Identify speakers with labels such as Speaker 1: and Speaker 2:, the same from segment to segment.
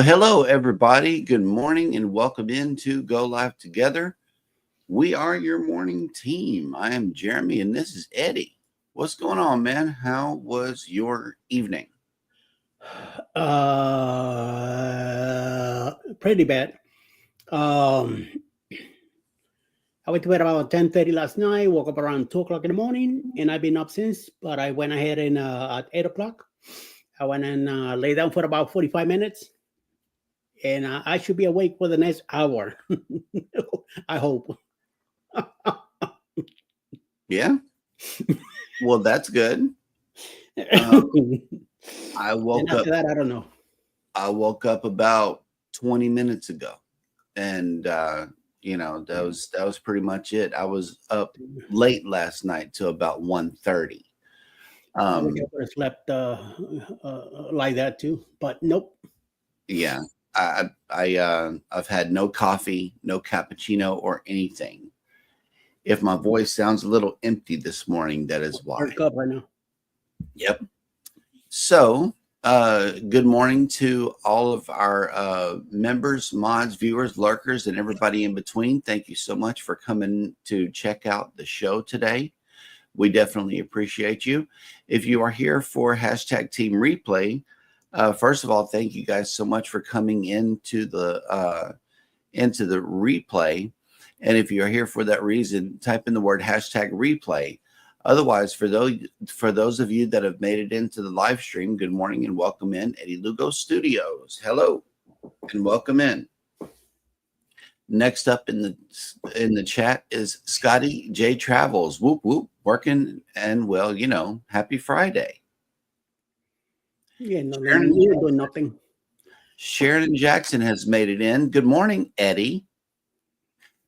Speaker 1: Well, hello, everybody. Good morning and welcome into Go Live Together. We are your morning team. I am Jeremy and this is Eddie. What's going on, man? How was your evening?
Speaker 2: Pretty bad. I went to bed about 10:30 last night, woke up around 2 o'clock in the morning, and I've been up since, but I went ahead and at 8 o'clock, I went and lay down for about 45 minutes, and I should be awake for the next hour. I hope.
Speaker 1: Yeah. Well, that's good. I woke
Speaker 2: And after
Speaker 1: up.
Speaker 2: that, I don't know.
Speaker 1: I woke up about 20 minutes ago, and that was pretty much it. I was up late last night till about 1:30.
Speaker 2: I wish I would have slept like that too, but nope.
Speaker 1: Yeah, I've had no coffee, no cappuccino, or anything. If my voice sounds a little empty this morning, that is why.
Speaker 2: Third cup right now.
Speaker 1: Yep. So, good morning to all of our members, mods, viewers, lurkers, and everybody in between. Thank you so much for coming to check out the show today. We definitely appreciate you. If you are here for hashtag Team Replay, first of all, thank you guys so much for coming into the replay. And if you're here for that reason, type in the word hashtag replay. Otherwise, for those of you that have made it into the live stream, good morning and welcome in Eddie Lugo Studios. Hello and welcome in. Next up in the chat is Scotty J Travels. Whoop whoop, working and well, happy Friday.
Speaker 2: Yeah, no, you're doing nothing.
Speaker 1: Sharon Jackson has made it in. Good morning, Eddie.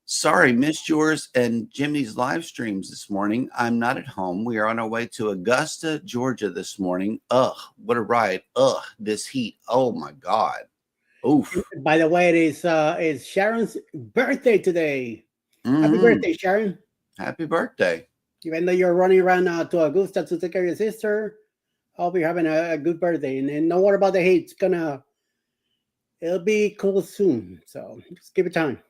Speaker 1: Sorry, missed yours and Jimmy's live streams this morning. I'm not at home. We are on our way to Augusta, Georgia this morning. Ugh, what a ride. Ugh, this heat. Oh my God. Oof.
Speaker 2: By the way, it's Sharon's birthday today.
Speaker 1: Mm-hmm.
Speaker 2: Happy birthday, Sharon.
Speaker 1: Happy birthday.
Speaker 2: Even though you're running around to Augusta to take care of your sister, I'll be having a good birthday. And don't worry about the heat. It'll be cool soon. So just give it time.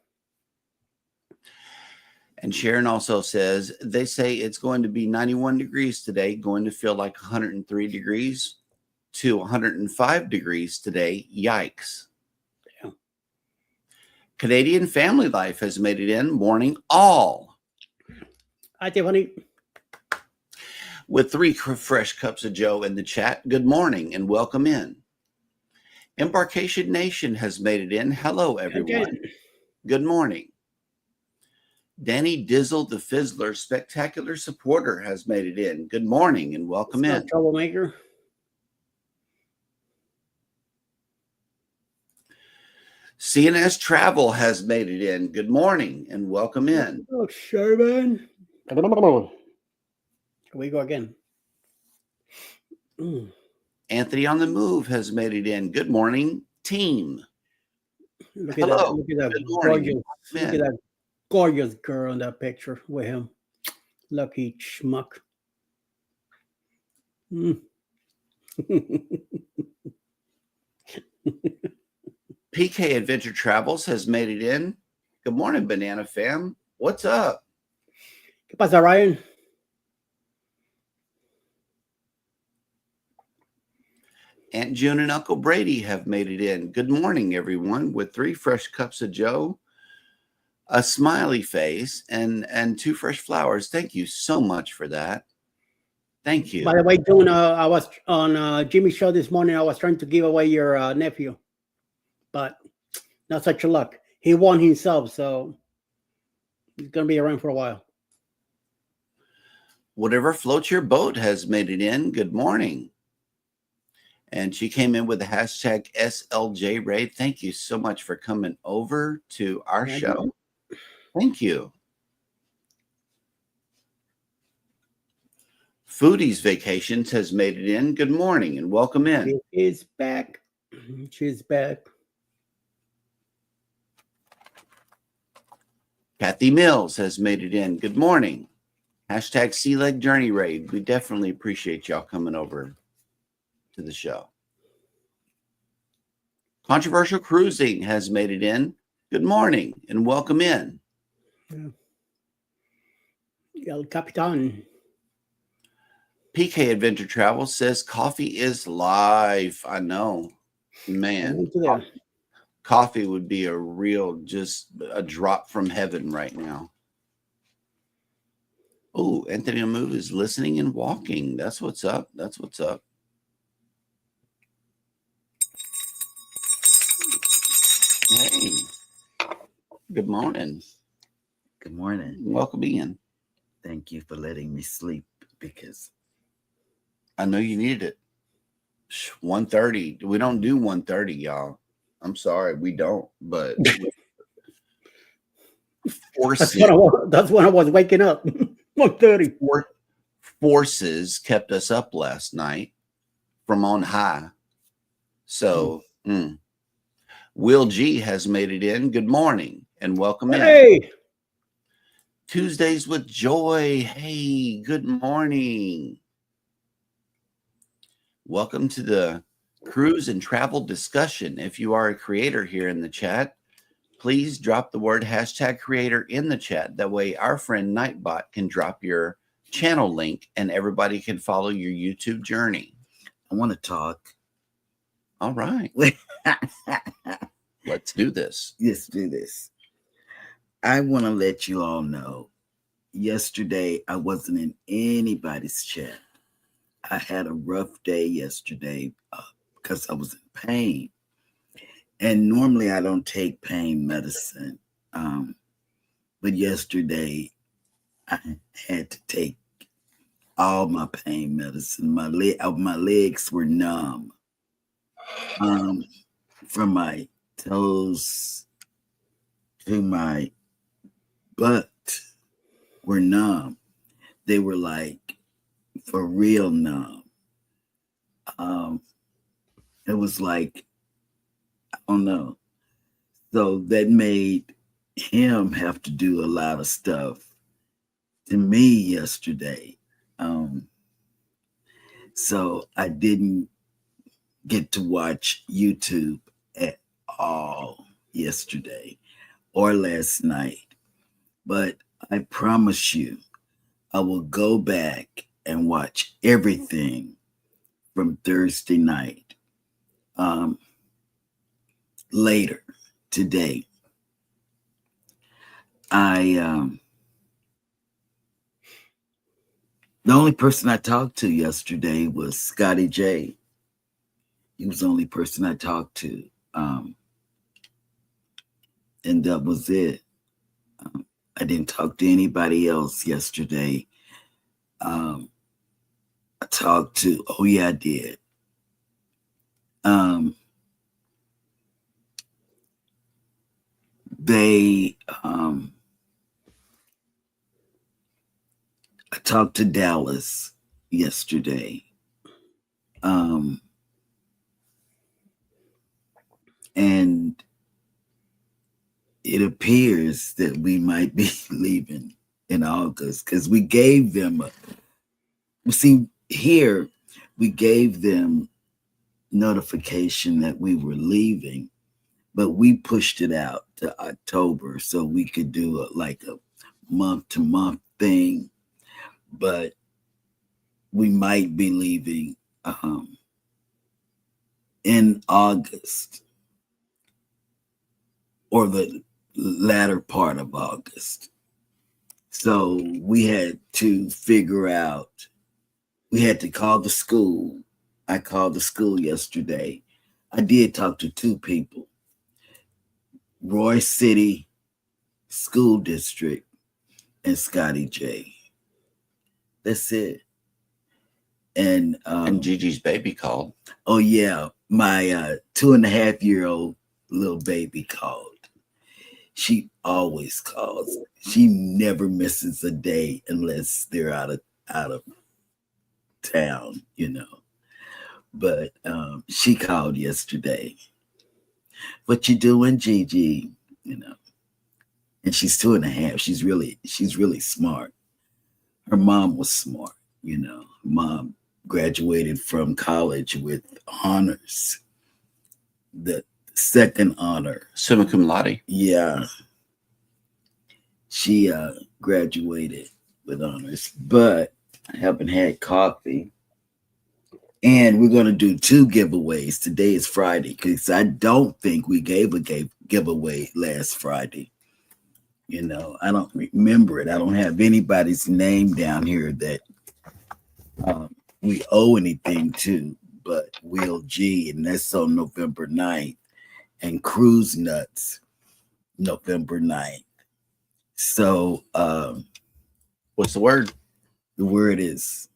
Speaker 1: And Sharon also says, they say it's going to be 91 degrees today, going to feel like 103 degrees to 105 degrees today. Yikes.
Speaker 2: Yeah.
Speaker 1: Canadian Family Life has made it in. Morning all.
Speaker 2: Hi, Tiffany.
Speaker 1: With 3 fresh cups of Joe in the chat. Good morning and welcome in. Embarkation Nation has made it in. Hello, everyone.
Speaker 2: Again.
Speaker 1: Good morning. Danny Dizzle, the Fizzler, spectacular supporter, has made it in. Good morning and welcome in.
Speaker 2: Troublemaker.
Speaker 1: CNS Travel has made it in. Good morning and welcome in.
Speaker 2: Oh, Sherman. Here we go again.
Speaker 1: Anthony on the Move has made it in. Good morning, team.
Speaker 2: Hello. Look at that gorgeous girl in that picture with him. Lucky schmuck.
Speaker 1: PK Adventure Travels has made it in. Good morning, Banana Fam. What's up?
Speaker 2: ¿Qué pasa, Ryan?
Speaker 1: Aunt June and Uncle Brady have made it in. Good morning, everyone, with 3 fresh cups of Joe, a smiley face, and 2 fresh flowers. Thank you so much for that. Thank you.
Speaker 2: By the way, June, I was on Jimmy's show this morning. I was trying to give away your nephew, but not such a luck. He won himself, so he's going to be around for a while.
Speaker 1: Whatever floats your boat has made it in. Good morning. And she came in with the hashtag SLJ Ray. Thank you so much for coming over to our show. Thank you. Foodies Vacations has made it in. Good morning and welcome in.
Speaker 2: She is back. She's back.
Speaker 1: Kathy Mills has made it in. Good morning. Hashtag Sea Leg Journey Raid. We definitely appreciate y'all coming over to the show. Controversial Cruising has made it in. Good morning and welcome in.
Speaker 2: El Capitan.
Speaker 1: PK Adventure Travel says coffee is life. I know, man. Coffee would be a real, just a drop from heaven right now. Oh, Anthony Amu is listening and walking. That's what's up. That's what's up. Hey, good morning.
Speaker 3: Good morning.
Speaker 1: Welcome in.
Speaker 3: Thank you for letting me sleep because
Speaker 1: I know you needed it. 1:30. We don't do 1:30, y'all. I'm sorry, we don't. But
Speaker 2: that's when I was waking up. 1:30.
Speaker 1: Forces kept us up last night from on high. So Will G has made it in. Good morning and welcome in. Tuesdays with Joy. Hey, good morning. Welcome to the cruise and travel discussion. If you are a creator here in the chat, please drop the word #creator in the chat. That way our friend Nightbot can drop your channel link and everybody can follow your YouTube journey.
Speaker 3: I want to talk.
Speaker 1: All right. Let's do this.
Speaker 3: Let's do this. I want to let you all know, yesterday I wasn't in anybody's chat. I had a rough day yesterday because I was in pain. And normally I don't take pain medicine. But yesterday I had to take all my pain medicine. My legs were numb. From my toes to my butt were numb. They were like for real numb. It was like, I don't know. So that made him have to do a lot of stuff to me yesterday. So I didn't get to watch YouTube at all yesterday or last night. But I promise you, I will go back and watch everything from Thursday night later today. The only person I talked to yesterday was Scotty J. He was the only person I talked to. And that was it. I didn't talk to anybody else yesterday. I talked to, I did. I talked to Dallas yesterday. And it appears that we might be leaving in August because we gave them we gave them notification that we were leaving, but we pushed it out to October so we could do a month-to-month thing. But we might be leaving in August or the latter part of August. So we had to figure out, we had to call the school. I called the school yesterday. I did talk to two people, Roy City School District and Scotty J. That's it. And
Speaker 1: Gigi's baby called.
Speaker 3: Oh yeah, my 2.5-year-old little baby called. She always calls. She never misses a day unless they're out of town, But she called yesterday. What you doing, Gigi? And she's 2.5. She's really smart. Her mom was smart, Mom graduated from college with honors. The second honor.
Speaker 1: Summa cum laude.
Speaker 3: Yeah. She graduated with honors, but I haven't had coffee. And we're going to do 2 giveaways. Today is Friday because I don't think we gave a giveaway last Friday. You know, I don't remember it. I don't have anybody's name down here that we owe anything to, but Will G, and that's on November 9th, and Cruise Nuts, November 9th. So
Speaker 1: What's the word?
Speaker 3: the word is,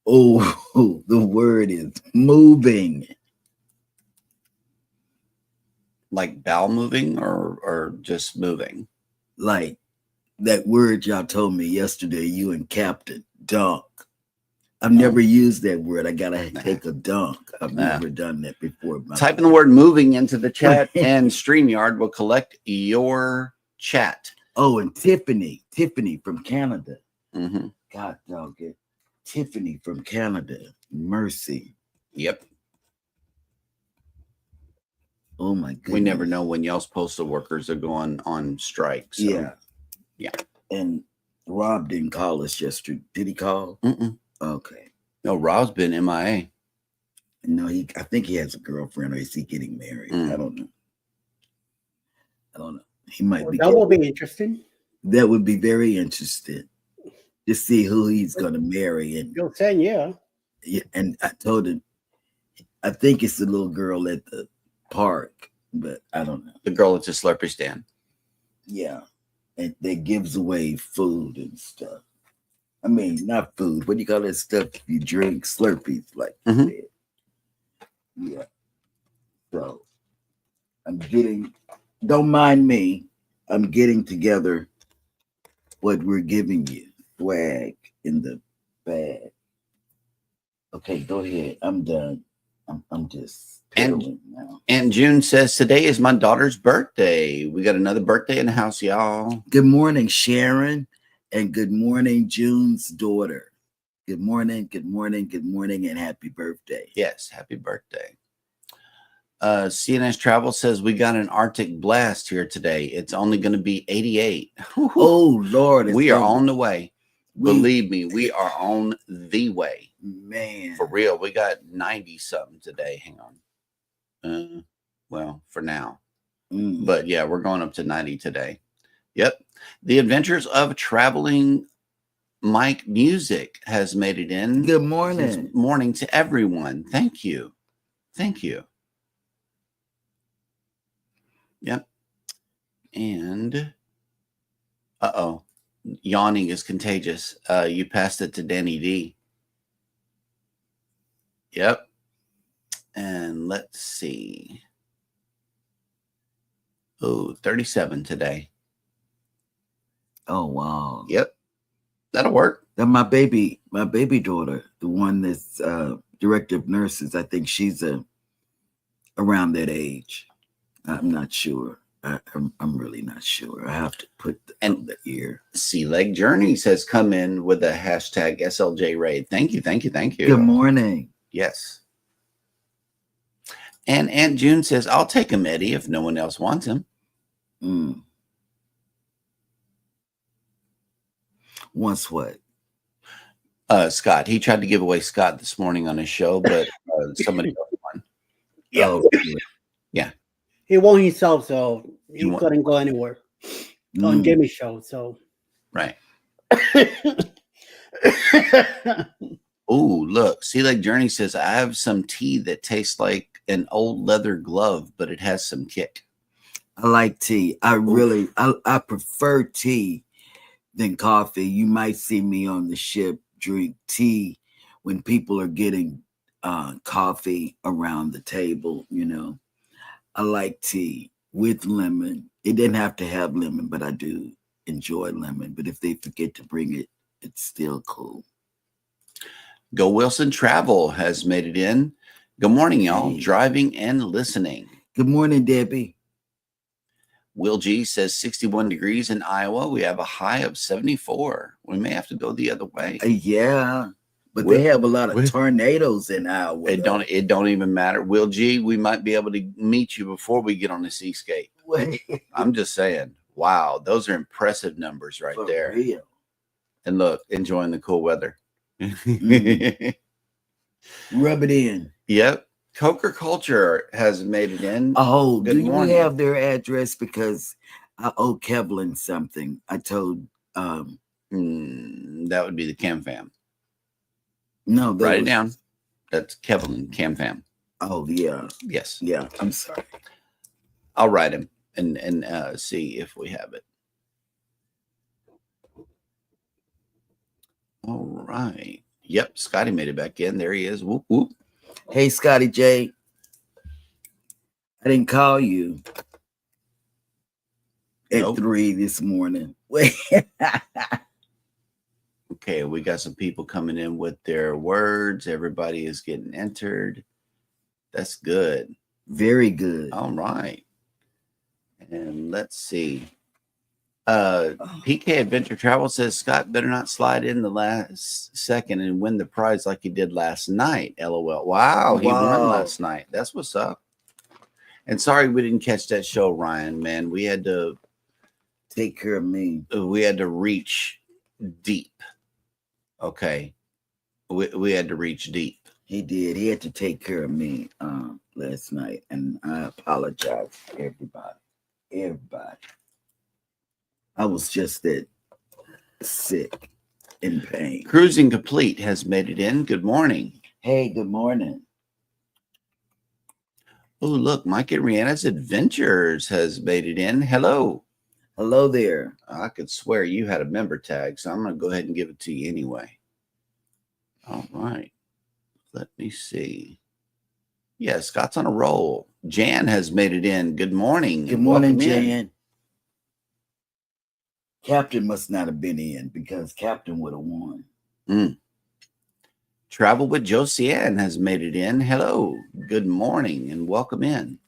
Speaker 3: the word is moving.
Speaker 1: Like bowel moving or just moving?
Speaker 3: Like that word y'all told me yesterday, you and Captain, dunk. I've never used that word. I gotta take a dunk. I've never done that before.
Speaker 1: Type in the word moving into the chat and StreamYard will collect your chat.
Speaker 3: Oh, and Tiffany from Canada.
Speaker 1: Mm-hmm.
Speaker 3: God dog it. Tiffany from Canada. Mercy.
Speaker 1: Yep.
Speaker 3: Oh my goodness.
Speaker 1: We never know when y'all's postal workers are going on strike. So.
Speaker 3: Yeah.
Speaker 1: Yeah.
Speaker 3: And Rob didn't call us yesterday. Did he call?
Speaker 1: Mm-mm.
Speaker 3: Okay.
Speaker 1: No, Rob's been MIA.
Speaker 3: No, I think he has a girlfriend, or is he getting married? I don't know. He might be.
Speaker 2: That will be interesting.
Speaker 3: That would be very interesting to see who he's going to marry. And
Speaker 2: You're saying, yeah.
Speaker 3: And I told him, I think it's the little girl at the park, but I don't know.
Speaker 1: The girl at the Slurpee stand.
Speaker 3: Yeah. And that gives away food and stuff. I mean, not food. What do you call that stuff you drink? Slurpees, like
Speaker 1: Mhm.
Speaker 3: that. Yeah. So don't mind me. I'm getting together what we're giving you. Swag in the bag. Okay, go ahead. I'm done. I'm just pedaling now.
Speaker 1: And June says, today is my daughter's birthday. We got another birthday in the house, y'all.
Speaker 3: Good morning, Sharon. And good morning, June's daughter. Good morning, and happy birthday.
Speaker 1: Yes, happy birthday. CNS Travel says we got an Arctic blast here today. It's only going to be 88.
Speaker 3: Oh, Lord.
Speaker 1: We are on the way. Believe me, we are on the way.
Speaker 3: Man.
Speaker 1: For real. We got 90 something today. Hang on. Well, for now. But yeah, we're going up to 90 today. Yep. The Adventures of Traveling Mike Music has made it in.
Speaker 3: Good morning.
Speaker 1: Good morning to everyone. Thank you. Thank you. Yep. And yawning is contagious. You passed it to Danny D. Yep. And let's see. Oh, 37 today.
Speaker 3: Oh, wow.
Speaker 1: Yep. That'll work.
Speaker 3: Then my baby daughter, the one that's director of nurses, I think she's around that age. I'm not sure. I'm really not sure. I have to put the ear.
Speaker 1: Sea Leg Journeys has come in with a hashtag SLJ raid. Thank you.
Speaker 3: Good morning.
Speaker 1: Yes. And Aunt June says, I'll take him, Eddie, if no one else wants him.
Speaker 3: Wants what?
Speaker 1: Scott. He tried to give away Scott this morning on his show, but somebody else won.
Speaker 2: Yeah.
Speaker 3: Oh,
Speaker 1: yeah.
Speaker 2: He won himself, so he couldn't go anywhere on Jimmy's show. So
Speaker 1: right. Oh, look. Sea Lake Journey says, I have some tea that tastes like an old leather glove, but it has some kick.
Speaker 3: I like tea. I prefer tea than coffee. You might see me on the ship drink tea when people are getting coffee around the table, you know. I like tea with lemon. It didn't have to have lemon, but I do enjoy lemon. But if they forget to bring it, it's still cool.
Speaker 1: Go Wilson Travel has made it in. Good morning, y'all.
Speaker 3: Hey.
Speaker 1: Driving and listening.
Speaker 3: Good morning, Debbie.
Speaker 1: Will G says 61 degrees in Iowa. We have a high of 74. We may have to go the other way.
Speaker 3: Yeah. But they have a lot of tornadoes in our
Speaker 1: It don't even matter. Will G, we might be able to meet you before we get on the seascape. I'm just saying. Wow, those are impressive numbers right there.
Speaker 3: Real.
Speaker 1: And look, enjoying the cool weather.
Speaker 3: Rub it in.
Speaker 1: Yep. Coker Culture has made it in.
Speaker 3: Oh,
Speaker 1: Good morning.
Speaker 3: You have their address? Because I owe Kevlin something. I told
Speaker 1: that would be the Cam Fam.
Speaker 3: No,
Speaker 1: write it down. That's Kevlin Cam Fam.
Speaker 3: Oh yeah.
Speaker 1: Yes.
Speaker 3: Yeah. I'm sorry.
Speaker 1: I'll write him and see if we have it. All right. Yep, Scotty made it back in. There he is. Whoop whoop.
Speaker 3: Hey, Scotty J. I didn't call you at 3 this morning.
Speaker 1: Okay, we got some people coming in with their words. Everybody is getting entered. That's good.
Speaker 3: Very good.
Speaker 1: All right. And let's see. PK Adventure Travel says Scott better not slide in the last second and win the prize like he did last night. LOL. Wow, he won last night. That's what's up. And sorry we didn't catch that show, Ryan. Man, we had to
Speaker 3: take care of me.
Speaker 1: We had to reach deep. Okay. We had to reach deep.
Speaker 3: He did. He had to take care of me last night. And I apologize to everybody. Everybody. I was just that sick, in pain.
Speaker 1: Cruising Complete has made it in. Good morning.
Speaker 3: Hey, good morning.
Speaker 1: Oh, look, Mike and Rihanna's Adventures has made it in. Hello.
Speaker 3: Hello there.
Speaker 1: I could swear you had a member tag, so I'm going to go ahead and give it to you anyway. All right. Let me see. Yeah, Scott's on a roll. Jan has made it in. Good morning.
Speaker 3: Good morning, Jan. Captain must not have been in because Captain would have won.
Speaker 1: Travel with Josiane has made it in. Hello. Good morning and welcome in.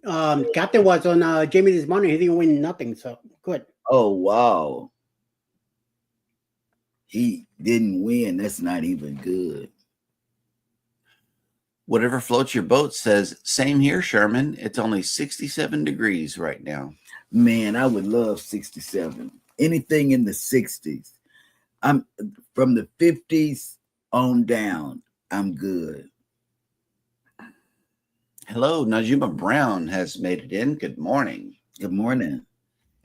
Speaker 2: Captain was on Jamie this morning. He didn't win nothing, so good.
Speaker 3: Oh, wow. He didn't win. That's not even good.
Speaker 1: Whatever floats your boat says, same here, Sherman. It's only 67 degrees right now.
Speaker 3: Man, I would love 67. Anything in the 60s. I'm from the 50s on down. I'm good.
Speaker 1: Hello, Najima Brown has made it in. Good morning.
Speaker 3: Good morning.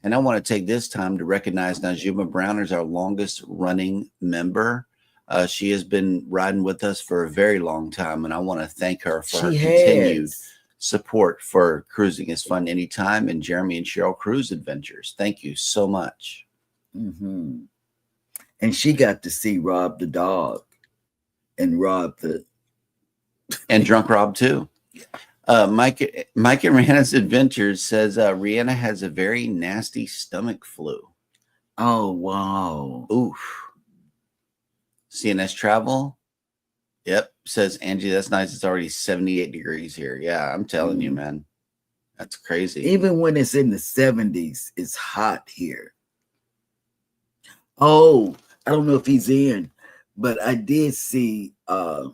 Speaker 1: And I want to take this time to recognize Najima Brown as our longest running member. She has been riding with us for a very long time, and I want to thank her for her continued support for Cruising is Fun Anytime and Jeremy and Sheryl Cruise Adventures. Thank you so much.
Speaker 3: Mm-hmm. And she got to see Rob the dog and Rob the...
Speaker 1: and Drunk Rob too. Mike and Rihanna's Adventures says Rihanna has a very nasty stomach flu.
Speaker 3: Oh, wow.
Speaker 1: Oof. CNS Travel. Yep. Says Angie, that's nice. It's already 78 degrees here. Yeah, I'm telling you, man. That's crazy.
Speaker 3: Even when it's in the 70s, it's hot here. Oh, I don't know if he's in, but I did see we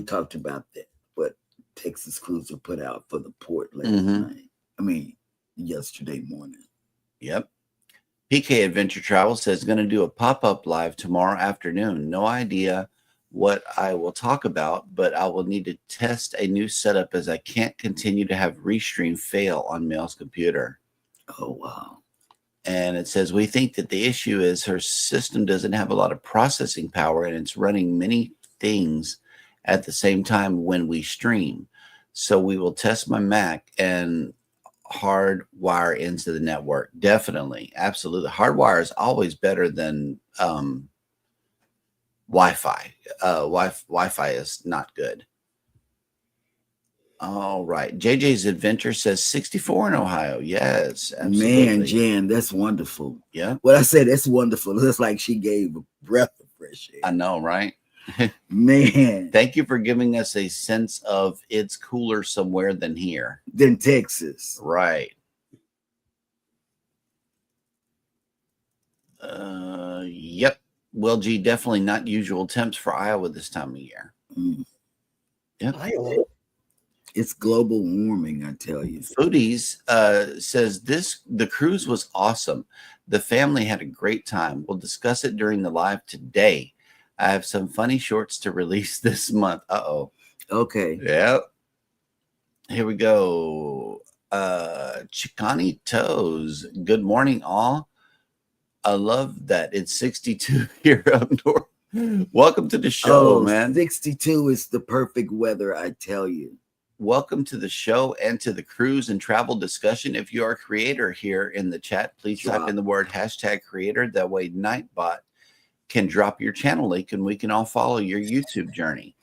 Speaker 3: talked about that, what Texas Cruiser put out for the port last night. I mean, yesterday morning.
Speaker 1: Yep. PK Adventure Travel says going to do a pop-up live tomorrow afternoon. No idea what I will talk about, but I will need to test a new setup as I can't continue to have Restream fail on Mel's computer.
Speaker 3: Oh, wow.
Speaker 1: And it says, we think that the issue is her system doesn't have a lot of processing power and it's running many things at the same time when we stream. So we will test my Mac and hardwire into the network. Definitely. Absolutely. Hardwire is always better than Wi-Fi. Wi-Fi is not good. All right. JJ's Adventure says 64 in Ohio. Yes, absolutely.
Speaker 3: Man, Jan, that's wonderful.
Speaker 1: Yeah.
Speaker 3: Well, I said that's wonderful. It's like she gave a breath of fresh air.
Speaker 1: I know, right?
Speaker 3: Man.
Speaker 1: Thank you for giving us a sense of it's cooler somewhere than here.
Speaker 3: Than Texas.
Speaker 1: Right. Yep. Well, gee, definitely not usual temps for Iowa this time of year. Yep.
Speaker 2: Iowa.
Speaker 3: It's global warming, I tell you.
Speaker 1: Foodies says the cruise was awesome. The family had a great time. We'll discuss it during the live today. I have some funny shorts to release this month. Uh-oh.
Speaker 3: Okay.
Speaker 1: Yep. Here we go. Chicani Toes. Good morning, all. I love that it's 62 here up north. Welcome to the show, man.
Speaker 3: 62 is the perfect weather, I tell you.
Speaker 1: Welcome to the show and to the cruise and travel discussion. If you are a creator here in the chat, please type in the word #creator. That way Nightbot can drop your channel link and we can all follow your YouTube journey.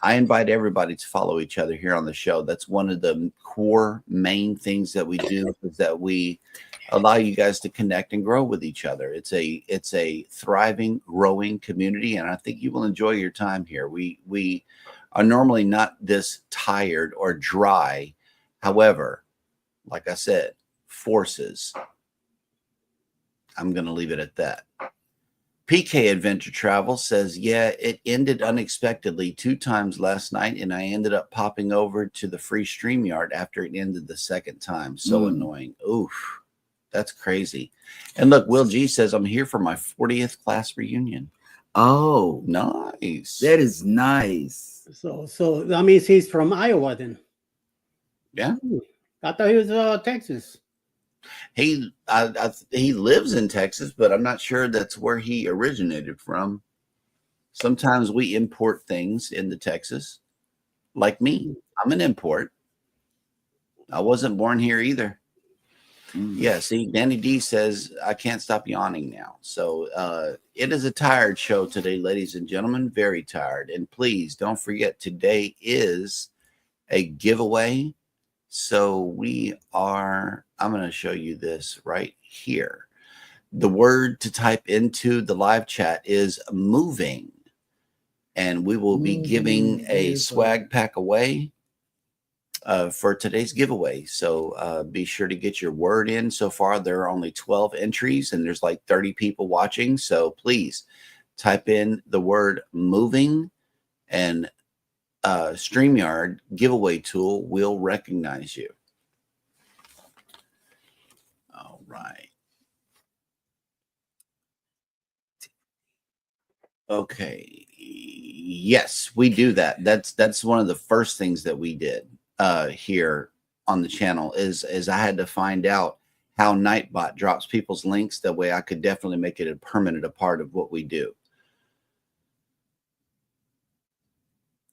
Speaker 1: I invite everybody to follow each other here on the show. That's one of the core main things that we do, is that we allow you guys to connect and grow with each other. It's a thriving, growing community, and I think you will enjoy your time here. We are normally not this tired or dry. However, like I said, forces. I'm going to leave it at that. PK Adventure Travel says, yeah, it ended unexpectedly 2 times last night, and I ended up popping over to the free StreamYard after it ended the second time. So annoying. Oof, that's crazy. And look, Will G says, I'm here for my 40th class reunion.
Speaker 3: Oh,
Speaker 1: nice.
Speaker 3: That is nice.
Speaker 2: So that means he's from Iowa then.
Speaker 1: Yeah.
Speaker 2: I thought he was Texas.
Speaker 1: He lives in Texas, but I'm not sure that's where he originated from. Sometimes we import things into Texas, like me. I'm an import. I wasn't born here either. Yeah, see, Danny D says, I can't stop yawning now. So it is a tired show today, ladies and gentlemen, very tired. And please don't forget, today is a giveaway. So I'm going to show you this right here. The word to type into the live chat is moving. And we will be giving a swag pack away for today's giveaway. So be sure to get your word in. So far, there are only 12 entries and there's like 30 people watching. So please type in the word moving, and StreamYard giveaway tool will recognize you. All right. Okay. Yes, we do that. That's one of the first things that we did here on the channel is I had to find out how Nightbot drops people's links. That way I could definitely make it a permanent part of what we do.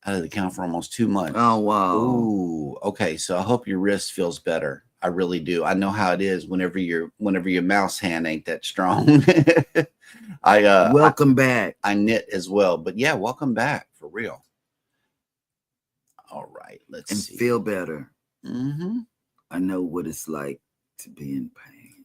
Speaker 1: Out of the count for almost 2 months.
Speaker 3: Oh, wow.
Speaker 1: Ooh, okay. So I hope your wrist feels better. I really do. I know how it is whenever your mouse hand ain't that strong.
Speaker 3: Welcome back.
Speaker 1: I knit as well, but yeah, welcome back for real. All right, let's see.
Speaker 3: Feel better.
Speaker 1: Mm-hmm.
Speaker 3: I know what it's like to be in pain.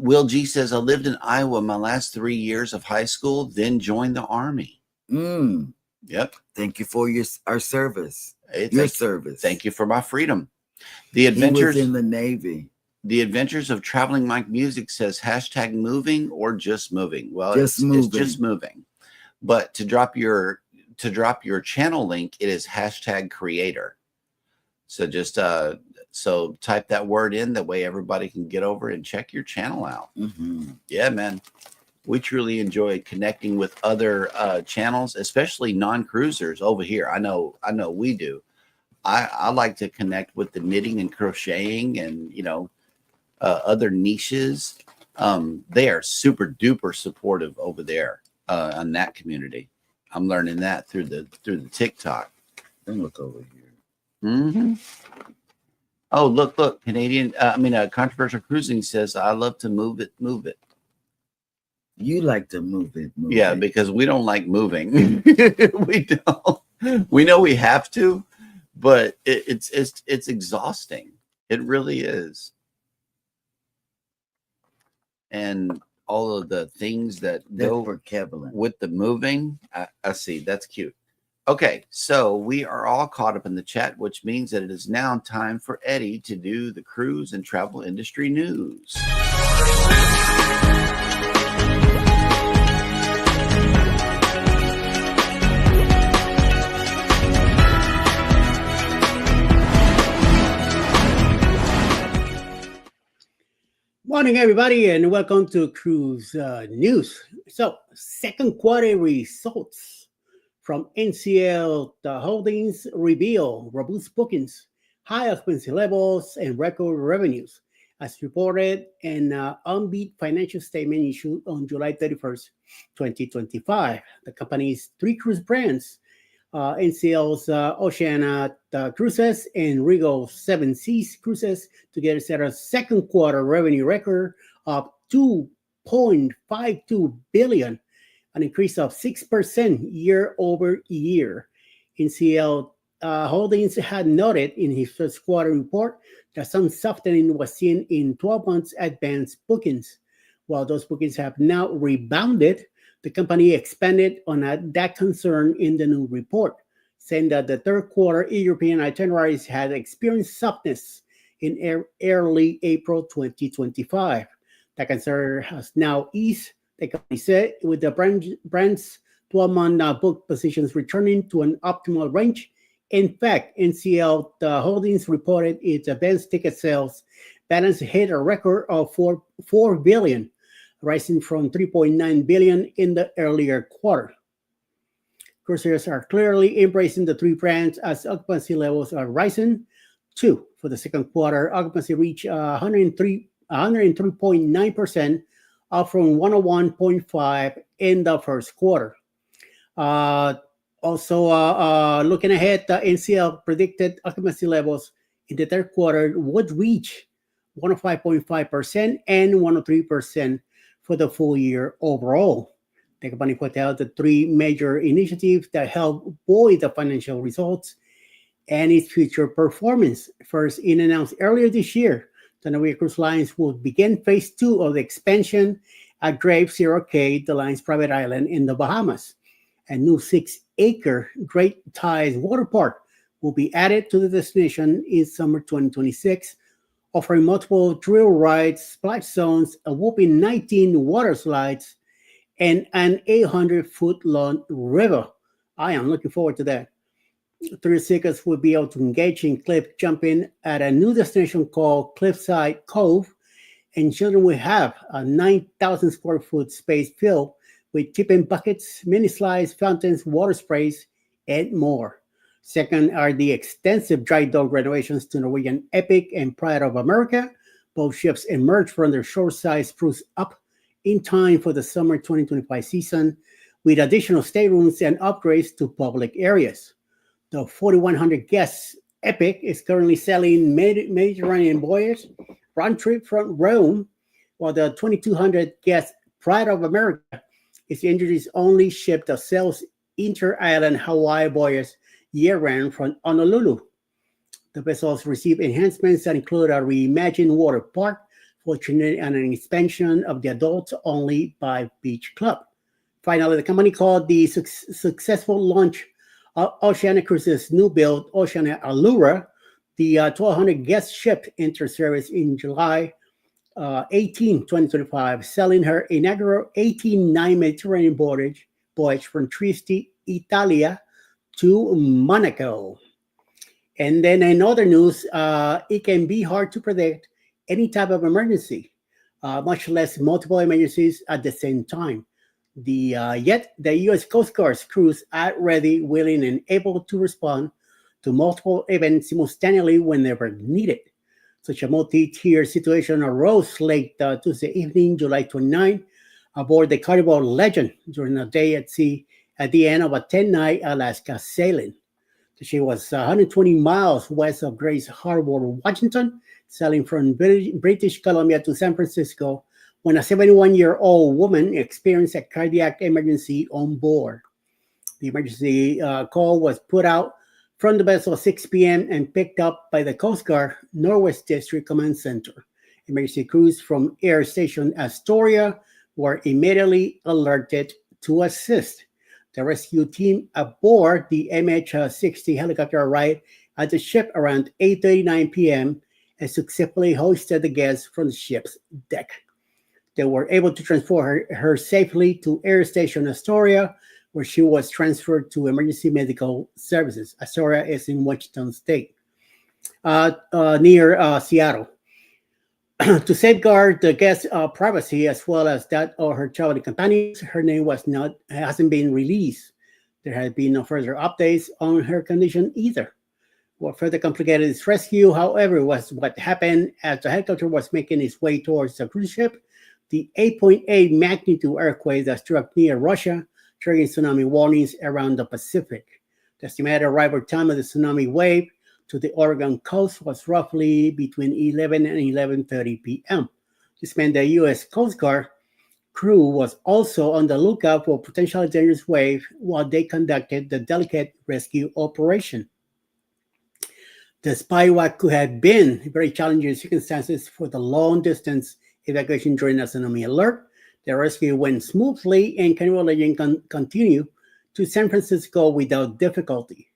Speaker 1: Will G says, I lived in Iowa my last 3 years of high school, then joined the Army. Yep.
Speaker 3: Thank you for our service. Service.
Speaker 1: Thank you for my freedom. The Adventures
Speaker 3: in the Navy.
Speaker 1: The Adventures of Traveling Mike Music says #moving or just moving. Well,
Speaker 3: it's
Speaker 1: just moving. But to drop your channel link, it is #creator. So just so type that word in, that way everybody can get over and check your channel out. Yeah, man. We truly enjoy connecting with other channels, especially non-cruisers over here. I know we do. I like to connect with the knitting and crocheting and, other niches. They are super duper supportive over there on that community. I'm learning that through the TikTok.
Speaker 3: Then look over here.
Speaker 1: Oh, look, Canadian. Controversial Cruising says, I love to move it.
Speaker 3: You like to move it.
Speaker 1: Yeah, because we don't like moving. We don't. We know we have to, but it's exhausting. It really is. And all of the things that go
Speaker 3: for Kevin
Speaker 1: with the moving, I see. That's cute. Okay, so we are all caught up in the chat, which means that it is now time for Eddie to do the cruise and travel industry news.
Speaker 2: Morning, everybody, and welcome to Cruise News. So, second quarter results from NCL Holdings reveal robust bookings, high occupancy levels, and record revenues, as reported in unbeat financial statement issued on July 31st, 2025. The company's three cruise brands, NCL's Oceania Cruises and Regal Seven Seas Cruises together set a second quarter revenue record of 2.52 billion, an increase of 6% year over year. NCL Holdings had noted in his first quarter report that some softening was seen in 12 months advance bookings. While those bookings have now rebounded, the company expanded on that concern in the new report, saying that the third quarter European itineraries had experienced softness in early April 2025. That concern has now eased, the company said, with the brand's 12-month book positions returning to an optimal range. In fact, NCL Holdings reported its advanced ticket sales balance hit a record of 4 billion, rising from 3.9 billion in the earlier quarter. Cruisers are clearly embracing the three brands as occupancy levels are rising. Too, for the second quarter, occupancy reached 103.9%, up from 101.5% in the first quarter. Looking ahead, the NCL predicted occupancy levels in the third quarter would reach 105.5% and 103% for the full year overall. The company put out the three major initiatives that help buoy the financial results and its future performance. First, it announced earlier this year that Norwegian Cruise Lines will begin phase 2 of the expansion at Grave Zero Cay, the line's private island in the Bahamas. A new 6-acre Great Tides water park will be added to the destination in summer 2026, offering multiple thrill rides, splash zones, a whopping 19 water slides, and an 800-foot-long river. I am looking forward to that. Thrill seekers will be able to engage in cliff jumping at a new destination called Cliffside Cove, and children will have a 9,000 square foot space filled with tipping buckets, mini slides, fountains, water sprays, and more. Second are the extensive dry dock renovations to Norwegian Epic and Pride of America. Both ships emerged from their shoreside spruce up in time for the summer 2025 season, with additional staterooms and upgrades to public areas. The 4,100 guests Epic is currently sailing Mediterranean voyage round trip from Rome, while the 2,200 guest Pride of America is India's only ship that sails inter-island Hawaii voyage year-round from Honolulu. The vessels receive enhancements that include a reimagined water park, featuring an expansion of the adults-only by beach club. Finally, the company called the successful launch of Oceania Cruises' new build, Oceania Allura. The 1,200 guest ship entered service in July 18, 2025, sailing her inaugural 18-night Mediterranean voyage from Trieste, Italia to Monaco. And then in other news, it can be hard to predict any type of emergency, much less multiple emergencies at the same time. Yet the U.S. Coast Guard's crews are ready, willing, and able to respond to multiple events simultaneously whenever needed. Such a multi-tier situation arose late Tuesday evening, July 29, aboard the Carnival Legend during a day at sea at the end of a 10-night Alaska sailing. The ship was 120 miles west of Grace Harbor, Washington, sailing from British Columbia to San Francisco when a 71-year-old woman experienced a cardiac emergency on board. The emergency call was put out from the vessel at 6 p.m. and picked up by the Coast Guard Northwest District Command Center. Emergency crews from Air Station Astoria were immediately alerted to assist. The rescue team aboard the MH-60 helicopter arrived at the ship around 8:39 p.m. and successfully hoisted the guests from the ship's deck. They were able to transport her safely to Air Station Astoria, where she was transferred to emergency medical services. Astoria is in Washington State, near Seattle. To safeguard the guest's privacy as well as that of her traveling companions, her name hasn't been released. There have been no further updates on her condition either. What further complicated this rescue, however, was what happened as the helicopter was making its way towards the cruise ship. The 8.8 magnitude earthquake that struck near Russia, triggering tsunami warnings around the Pacific. The estimated arrival time of the tsunami wave to the Oregon coast was roughly between 11 and 11:30 p.m. This meant the U.S. Coast Guard crew was also on the lookout for potentially dangerous wave while they conducted the delicate rescue operation. Despite what could have been very challenging circumstances for the long-distance evacuation during a tsunami alert, the rescue went smoothly and Carnival Legend continued to San Francisco without difficulty.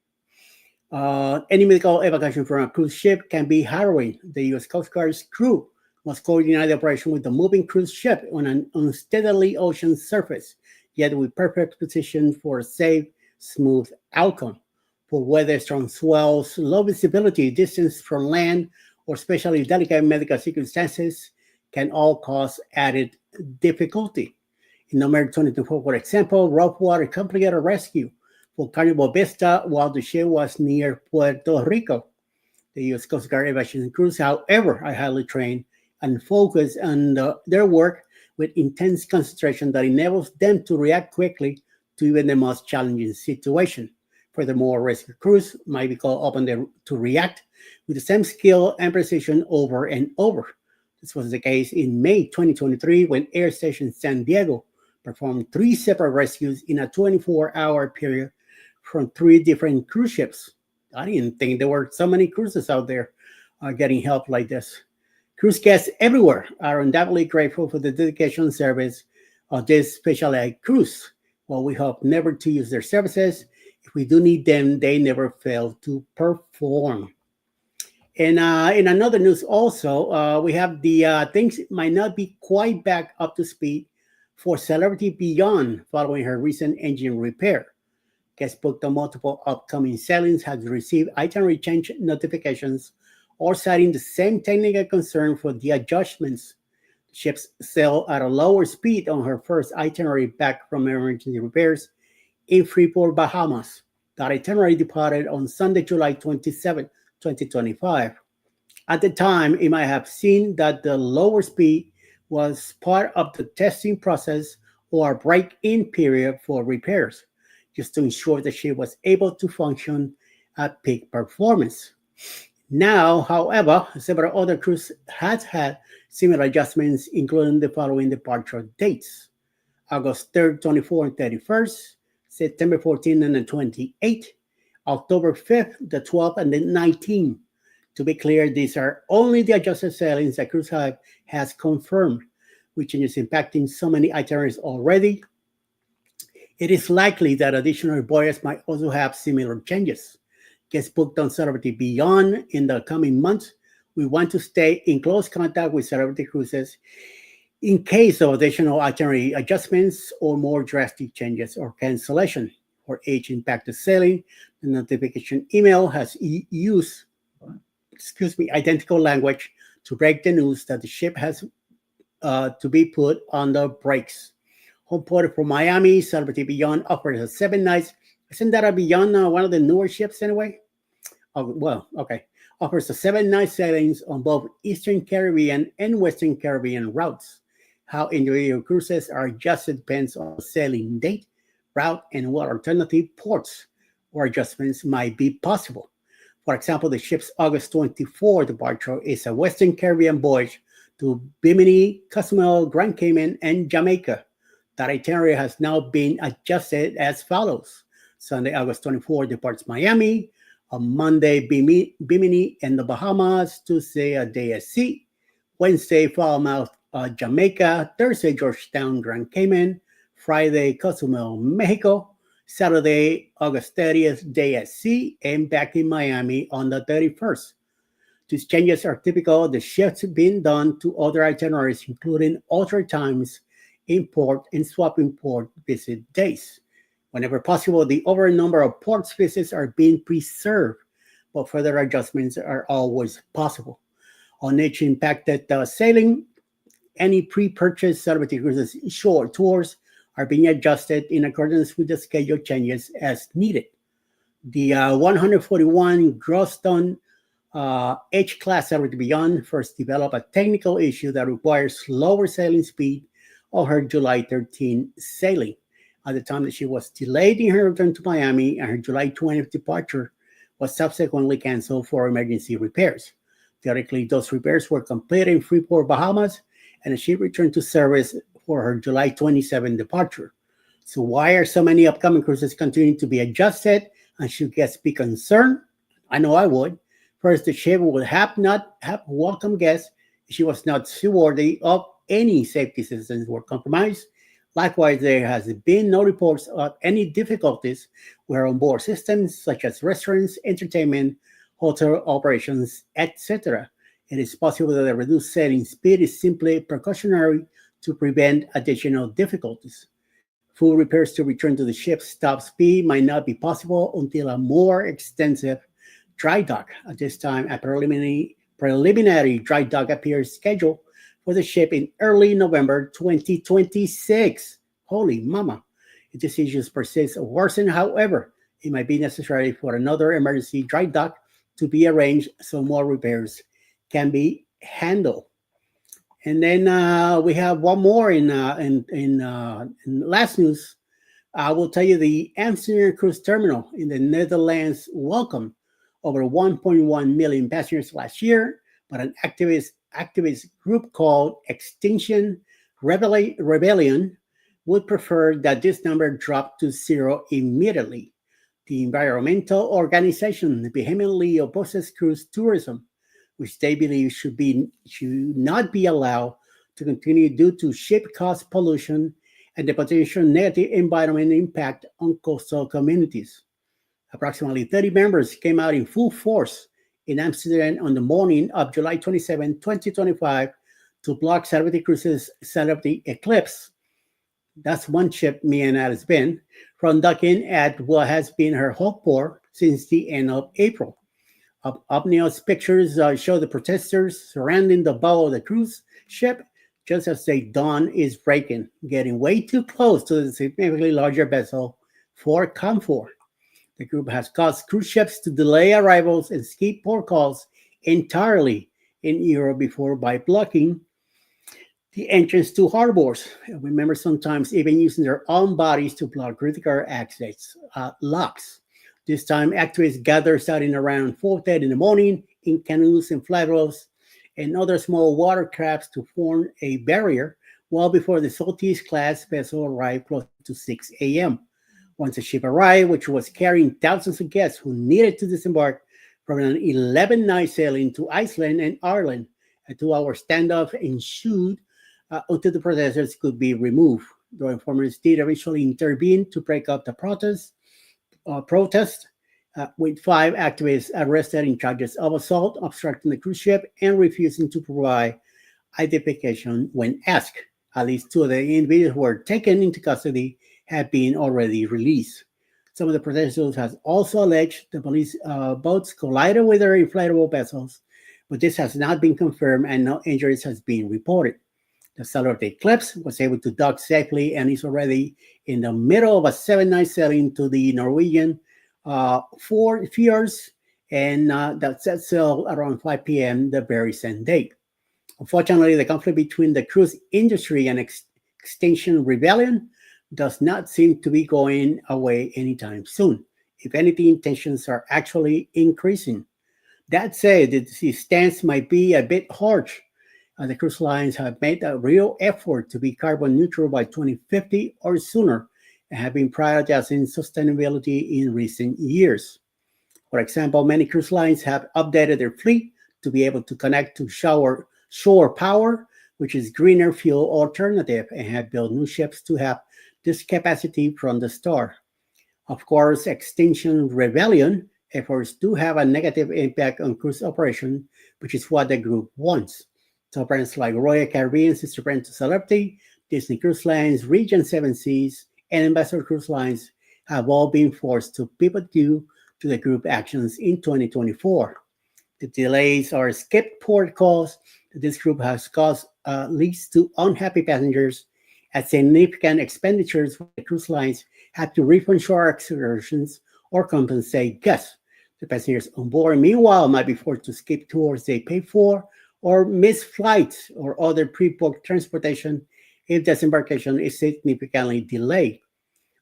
Speaker 2: Any medical evacuation from a cruise ship can be harrowing. The U.S. Coast Guard's crew must coordinate the operation with the moving cruise ship on an unsteadily ocean surface, yet with perfect position for a safe, smooth outcome. For weather, strong swells, low visibility, distance from land, or especially delicate medical circumstances can all cause added difficulty. In November 2024, for example, rough water complicated rescue for Carnival Vista while the ship was near Puerto Rico. The U.S. Coast Guard evacuation crews, however, are highly trained and focused on their work with intense concentration that enables them to react quickly to even the most challenging situation. Furthermore, rescue crews might be called upon to react with the same skill and precision over and over. This was the case in May 2023 when Air Station San Diego performed 3 separate rescues in a 24-hour period from 3 different cruise ships. I didn't think there were so many cruises out there getting help like this. Cruise guests everywhere are undoubtedly grateful for the dedication and service of this specialized cruise. While we hope never to use their services, if we do need them, they never fail to perform. And in another news also, we have the things might not be quite back up to speed for Celebrity Beyond following her recent engine repair. Guests booked on multiple upcoming sailings has received itinerary change notifications or citing the same technical concern for the adjustments. The ships sailed at a lower speed on her first itinerary back from emergency repairs in Freeport, Bahamas. That itinerary departed on Sunday, July 27, 2025. At the time, it might have seemed that the lower speed was part of the testing process or a break-in period for repairs, just to ensure the ship was able to function at peak performance. Now, however, several other crews have had similar adjustments, including the following departure dates: August 3rd, 24th, and 31st, September 14th and the 28th, October 5th, the 12th, and the 19th. To be clear, these are only the adjusted sailings that Cruise Hive has confirmed, with changes impacting so many itineraries already. It is likely that additional voyages might also have similar changes. Guests booked on Celebrity Beyond in the coming months, we want to stay in close contact with Celebrity Cruises in case of additional itinerary adjustments or more drastic changes or cancellation. For each impacted sailing, the notification email has used identical language to break the news that the ship has to be put on the brakes. Home port from Miami, Celebrity Beyond offers a 7 nights. Isn't that a Beyond one of the newer ships anyway? Oh, well, okay. Offers a 7-night sailings on both Eastern Caribbean and Western Caribbean routes. How individual cruises are adjusted depends on sailing date, route, and what alternative ports or adjustments might be possible. For example, the ship's August 24 departure is a Western Caribbean voyage to Bimini, Cozumel, Grand Cayman, and Jamaica. That itinerary has now been adjusted as follows. Sunday, August 24 departs Miami. On Monday, Bimini and the Bahamas. Tuesday, a day at sea. Wednesday, Falmouth, Jamaica. Thursday, Georgetown, Grand Cayman. Friday, Cozumel, Mexico. Saturday, August 30th, day at sea, and back in Miami on the 31st. These changes are typical of the shifts being done to other itineraries, including altered times in port and swapping port visit days. Whenever possible, the overall number of ports visits are being preserved, but further adjustments are always possible. on each impacted sailing. Any pre-purchased Celebrity Cruises shore tours are being adjusted in accordance with the schedule changes as needed. The 141 Groston H-class Celebrity Beyond first developed a technical issue that requires slower sailing speed on her July 13 sailing. At the time that she was delayed in her return to Miami, and her July 20th departure was subsequently canceled for emergency repairs. Theoretically, those repairs were completed in Freeport, Bahamas, and she returned to service for her July 27 departure. So why are so many upcoming cruises continuing to be adjusted, and should guests be concerned? I know I would. First, the ship would not have welcome guests if she was not seaworthy of any safety systems were compromised. Likewise, there has been no reports of any difficulties with her onboard systems, such as restaurants, entertainment, hotel operations, etc. It is possible that the reduced sailing speed is simply precautionary to prevent additional difficulties. Full repairs to return to the ship's top speed might not be possible until a more extensive dry dock. At this time, a preliminary dry dock appears scheduled for the ship in early November 2026. Holy mama. If these issues persist or worsen, however, it might be necessary for another emergency dry dock to be arranged so more repairs can be handled. And then we have one more in last news. I will tell you the Amsterdam Cruise Terminal in the Netherlands welcomed over 1.1 million passengers last year, but an activist group called Extinction Rebellion would prefer that this number drop to zero immediately. The environmental organization vehemently opposes cruise tourism, which they believe should not be allowed to continue due to ship cost pollution and the potential negative environmental impact on coastal communities. Approximately 30 members came out in full force in Amsterdam on the morning of July 27, 2025, to block Celebrity Cruises' Celebrity Eclipse. That's one ship me and Alice been from docking at what has been her home port since the end of April. Upneo's pictures show the protesters surrounding the bow of the cruise ship just as the dawn is breaking, getting way too close to the significantly larger vessel for comfort. The group has caused cruise ships to delay arrivals and skip port calls entirely in Europe before by blocking the entrance to harbors. Remember, sometimes even using their own bodies to block critical access locks. This time, activists gathered starting around 4:30 in the morning in canoes, inflatables, and other small watercrafts to form a barrier well before the Saltese-class vessel arrived close to 6 a.m. Once the ship arrived, which was carrying thousands of guests who needed to disembark from an 11-night sailing to Iceland and Ireland, a 2-hour standoff ensued until the protesters could be removed. Though informers did eventually intervene to break up the protest, with 5 activists arrested in charges of assault, obstructing the cruise ship, and refusing to provide identification when asked. At least 2 of the individuals who were taken into custody have been already released. Some of the protesters have also alleged the police boats collided with their inflatable vessels, but this has not been confirmed and no injuries has been reported. The Celebrity Eclipse was able to dock safely and is already in the middle of a 7-night sailing to the Norwegian Fjords, and that set sail around 5 p.m. the very same day. Unfortunately, the conflict between the cruise industry and Extinction Rebellion does not seem to be going away anytime soon. If anything, tensions are actually increasing. That said, the stance might be a bit harsh. The cruise lines have made a real effort to be carbon neutral by 2050 or sooner and have been prioritizing sustainability in recent years. For example, many cruise lines have updated their fleet to be able to connect to shore power, which is greener fuel alternative, and have built new ships to have this capacity from the start. Of course, Extinction Rebellion efforts do have a negative impact on cruise operation, which is what the group wants. So brands like Royal Caribbean, sister brand to Celebrity, Disney Cruise Lines, Regent Seven Seas, and Ambassador Cruise Lines have all been forced to pivot due to the group actions in 2024. The delays or skipped port calls to this group has caused leads to unhappy passengers as significant expenditures for the cruise lines have to refund shore excursions or compensate guests. The passengers on board, meanwhile, might be forced to skip tours they paid for or miss flights or other pre-booked transportation if disembarkation is significantly delayed.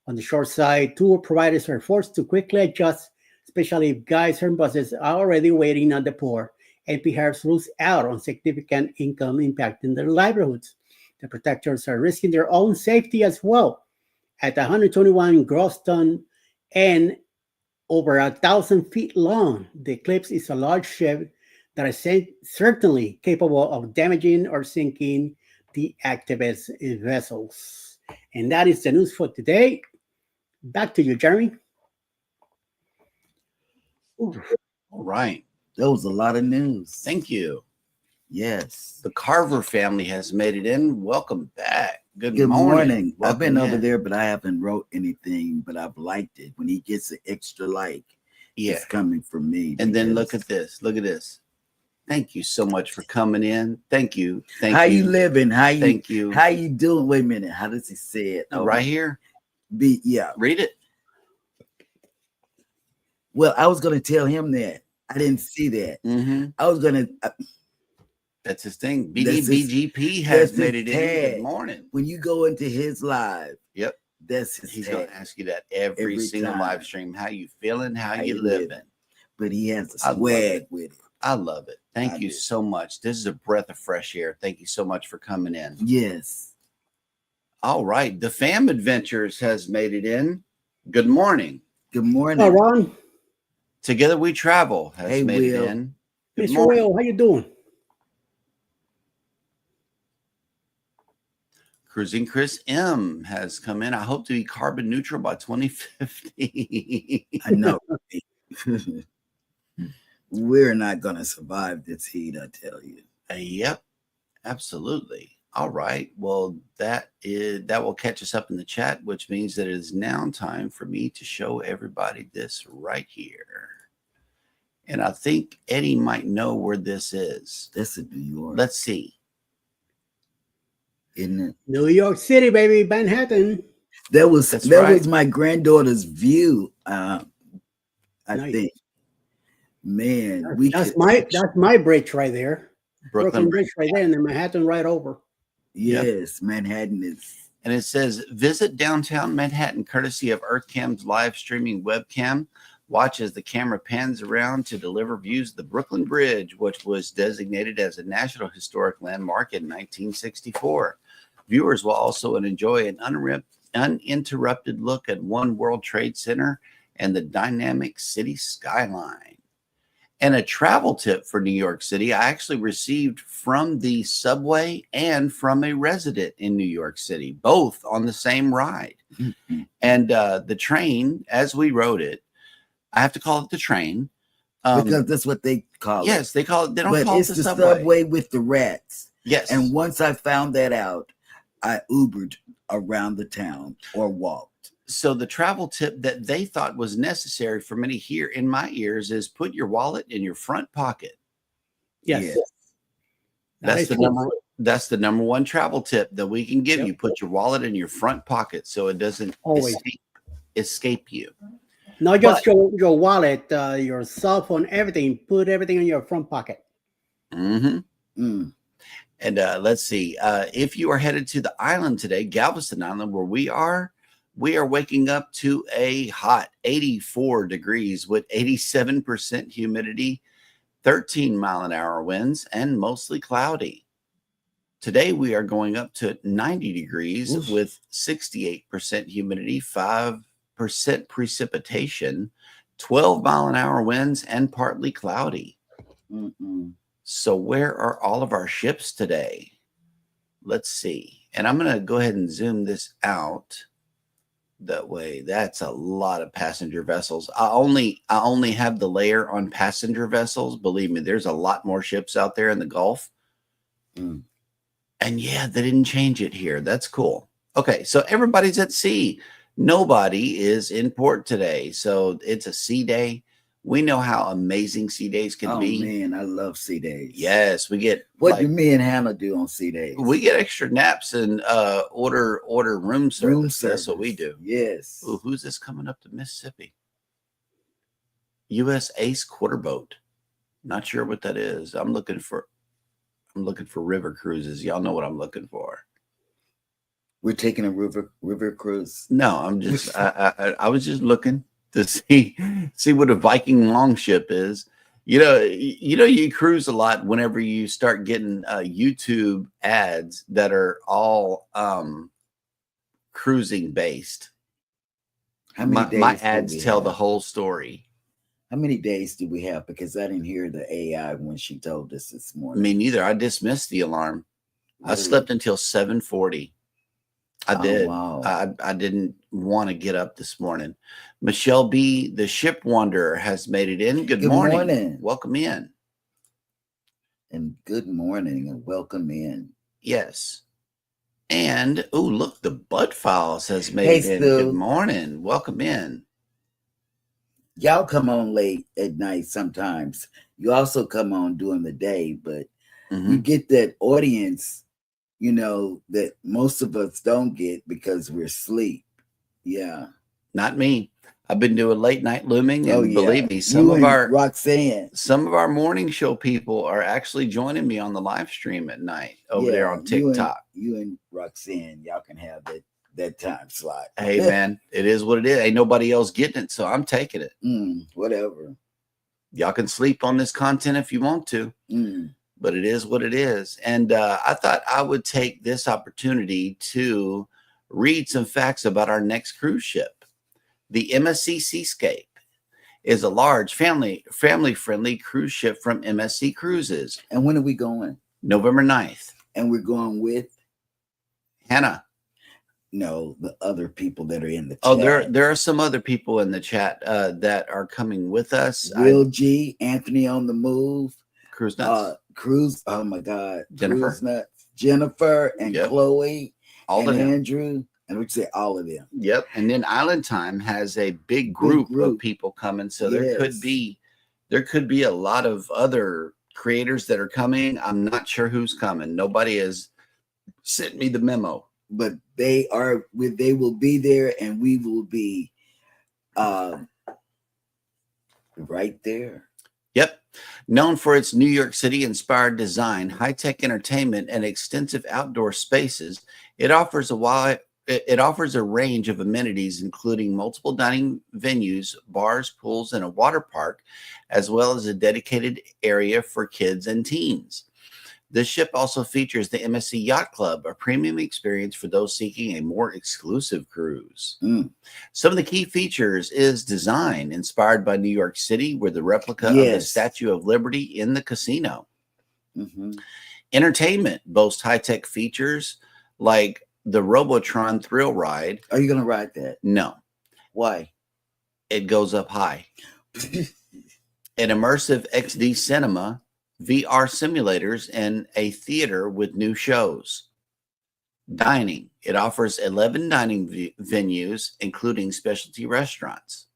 Speaker 2: On the short side, tour providers are forced to quickly adjust, especially if guides and buses are already waiting at the port and perhaps lose out on significant income impacting their livelihoods. The protectors are risking their own safety as well. At 121 gross ton and over 1,000 feet long, the Eclipse is a large ship that is certainly capable of damaging or sinking the activist vessels. And that is the news for today. Back to you, Jeremy.
Speaker 1: All right.
Speaker 3: That was a lot of news.
Speaker 1: Thank you.
Speaker 3: Yes.
Speaker 1: The Carver family has made it in. Welcome back. Good
Speaker 3: Good morning. I've been
Speaker 1: Welcome
Speaker 3: over
Speaker 1: in.
Speaker 3: there, but I haven't wrote anything, but I've liked it. When he gets an extra like,
Speaker 1: Yeah.
Speaker 3: it's coming from me.
Speaker 1: And then look
Speaker 3: because-
Speaker 1: at this. Look at this. Thank you so much for coming in. Thank you. Thank
Speaker 3: how
Speaker 1: you.
Speaker 3: you living? How you
Speaker 1: Thank you.
Speaker 3: How you doing? Wait a minute. How does he say it? Oh,
Speaker 1: Right here.
Speaker 3: yeah.
Speaker 1: Read it.
Speaker 3: Well, I was gonna tell him that. I didn't see that.
Speaker 1: Mm-hmm.
Speaker 3: I was gonna
Speaker 1: That's his thing.
Speaker 3: That's his-
Speaker 1: BDBGP has
Speaker 3: that's
Speaker 1: made
Speaker 3: his
Speaker 1: it in. Good
Speaker 3: tag.
Speaker 1: morning.
Speaker 3: when you go into his live,
Speaker 1: Yep.
Speaker 3: that's his
Speaker 1: He's
Speaker 3: tag.
Speaker 1: going to ask you that every single
Speaker 3: time.
Speaker 1: live stream. How you feeling? How you
Speaker 3: living?
Speaker 1: living?
Speaker 3: But he has a
Speaker 1: I love
Speaker 3: swag
Speaker 1: it.
Speaker 3: with it.
Speaker 1: I love it. Thank
Speaker 3: I
Speaker 1: you
Speaker 3: do.
Speaker 1: so much. This is a breath of fresh air. Thank you so much for coming in.
Speaker 3: Yes.
Speaker 1: All right. The Fam Adventures has made it in. Good morning.
Speaker 3: Good morning.
Speaker 2: Hello, Ron.
Speaker 1: Together We Travel has
Speaker 3: Hey,
Speaker 1: made
Speaker 3: Will.
Speaker 1: it in. Good
Speaker 2: Mr.
Speaker 1: morning.
Speaker 2: Will, how you doing?
Speaker 1: Cruising Chris M has come in. I hope to be carbon neutral by 2050.
Speaker 3: I know. We're not gonna survive this heat, I tell you.
Speaker 1: Yep, absolutely. All right. Well, that will catch us up in the chat, which means that it is now time for me to show everybody this right here. And I think Eddie might know where this is.
Speaker 3: That's in New York,
Speaker 1: Let's see.
Speaker 3: isn't it?
Speaker 2: New York City, baby, Manhattan.
Speaker 3: That was
Speaker 1: That's
Speaker 3: that
Speaker 1: right.
Speaker 3: was my granddaughter's view. I
Speaker 2: Nice.
Speaker 3: think. Man, we
Speaker 2: That's
Speaker 3: could
Speaker 2: my bridge right there.
Speaker 1: Brooklyn
Speaker 2: Bridge right there, and then Manhattan right over.
Speaker 3: yes, Manhattan is
Speaker 1: And it says, visit downtown Manhattan, courtesy of EarthCam's live streaming webcam. Watch as the camera pans around to deliver views of the Brooklyn Bridge, which was designated as a National Historic Landmark in 1964. Viewers will also enjoy an uninterrupted look at One World Trade Center and the dynamic city skyline. And a travel tip for New York City I actually received from the subway and from a resident in New York City, both on the same ride. And the train, as we rode it, I have to call it the train.
Speaker 3: because that's what they call it.
Speaker 1: Yes, they call it. They don't
Speaker 3: But
Speaker 1: call
Speaker 3: it's
Speaker 1: it the
Speaker 3: the
Speaker 1: subway.
Speaker 3: with the rats.
Speaker 1: Yes,
Speaker 3: And once I found that out, I Ubered around the town or walked.
Speaker 1: so the travel tip that they thought was necessary for many here in my ears is put your wallet in your front pocket.
Speaker 2: Yes.
Speaker 3: Yes.
Speaker 1: That's the number. That's the number one travel tip that we can give
Speaker 2: Yep.
Speaker 1: you. Put your wallet in your front pocket so it doesn't
Speaker 2: Always.
Speaker 1: escape you.
Speaker 2: Not just your wallet, your cell phone, everything. Put everything in your front pocket.
Speaker 1: Mm-hmm.
Speaker 3: Mm.
Speaker 1: And let's see. If you are headed to the island today, Galveston Island, where we are waking up to a hot 84 degrees with 87% humidity, 13-mile-an-hour winds, and mostly cloudy. Today, we are going up to 90 degrees
Speaker 3: Oof.
Speaker 1: with 68% humidity, 5% precipitation, 12-mile-an-hour winds, and partly cloudy.
Speaker 3: Mm-mm.
Speaker 1: So where are all of our ships today? Let's see. And I'm going to go ahead and zoom this out. That way, that's a lot of passenger vessels. I only have the layer on passenger vessels. Believe me, there's a lot more ships out there in the Gulf.
Speaker 3: Mm.
Speaker 1: And yeah, they didn't change it here. That's cool. Okay, so everybody's at sea. Nobody is in port today. So it's a sea day. We know how amazing sea days can
Speaker 3: Oh
Speaker 1: be.
Speaker 3: man, I love sea days.
Speaker 1: Yes, we get
Speaker 3: What do me and Hannah do on sea days?
Speaker 1: We get extra naps and order room service. That's what we do.
Speaker 3: Yes.
Speaker 1: Ooh, who's this coming up to Mississippi? U.S. Ace Quarter Boat. Not sure what that is. I'm looking for river cruises. Y'all know what I'm looking for.
Speaker 3: We're taking a river cruise.
Speaker 1: No, I'm just I was just looking to see what a Viking longship is. You cruise a lot whenever you start getting YouTube ads that are all cruising based.
Speaker 3: How many days
Speaker 1: my ads tell the whole story.
Speaker 3: How many days do we have? Because I didn't hear the AI when she told us this morning.
Speaker 1: Me neither. I dismissed the alarm. Really? I slept until 7:40. I did.
Speaker 3: Wow.
Speaker 1: I didn't want to get up this morning. Michelle B., the ship wanderer, has made it in. Good morning. Welcome in.
Speaker 3: And good morning and welcome in.
Speaker 1: Yes. And, oh, look, the Bud Files has made it in. Good morning. Welcome in.
Speaker 3: Y'all come on late at night sometimes. You also come on during the day, but you get that audience, that most of us don't get because we're asleep. Yeah.
Speaker 1: Not me. I've been doing late night looming, and believe me, some of our morning show people are actually joining me on the live stream at night over there on TikTok.
Speaker 3: You and Roxanne, y'all can have that time slot.
Speaker 1: Hey man, it is what it is. Ain't nobody else getting it, so I'm taking it.
Speaker 3: Whatever.
Speaker 1: Y'all can sleep on this content if you want to. But it is what it is. And I thought I would take this opportunity to read some facts about our next cruise ship. The MSC Seascape is a large family-friendly cruise ship from MSC Cruises.
Speaker 3: And when are we going?
Speaker 1: November 9th.
Speaker 3: And we're going with?
Speaker 1: Hannah.
Speaker 3: No, the other people that are in the chat.
Speaker 1: Oh, there are some other people in the chat that are coming with us.
Speaker 3: Will G, Anthony on the Move.
Speaker 1: Cruise Nuts.
Speaker 3: Oh my God.
Speaker 1: Jennifer.
Speaker 3: Cruise Nuts. Jennifer and Chloe.
Speaker 1: All of them.
Speaker 3: Andrew. And we'd say all of them.
Speaker 1: Yep. And then Island Time has a big group of people coming. So there could be a lot of other creators that are coming. I'm not sure who's coming. Nobody has sent me the memo.
Speaker 3: But they will be there, and we will be right there.
Speaker 1: Yep. Known for its New York City inspired design, high-tech entertainment, and extensive outdoor spaces, it offers a range of amenities, including multiple dining venues, bars, pools, and a water park, as well as a dedicated area for kids and teens. This ship also features the MSC Yacht Club, a premium experience for those seeking a more exclusive cruise. Some of the key features is design inspired by New York City, with the replica of the Statue of Liberty in the casino. Entertainment boasts high-tech features like the Robotron thrill ride.
Speaker 3: Are you going to ride that?
Speaker 1: No.
Speaker 3: Why?
Speaker 1: It goes up high. An immersive XD cinema, VR simulators, and a theater with new shows. Dining. It offers 11 dining venues, including specialty restaurants.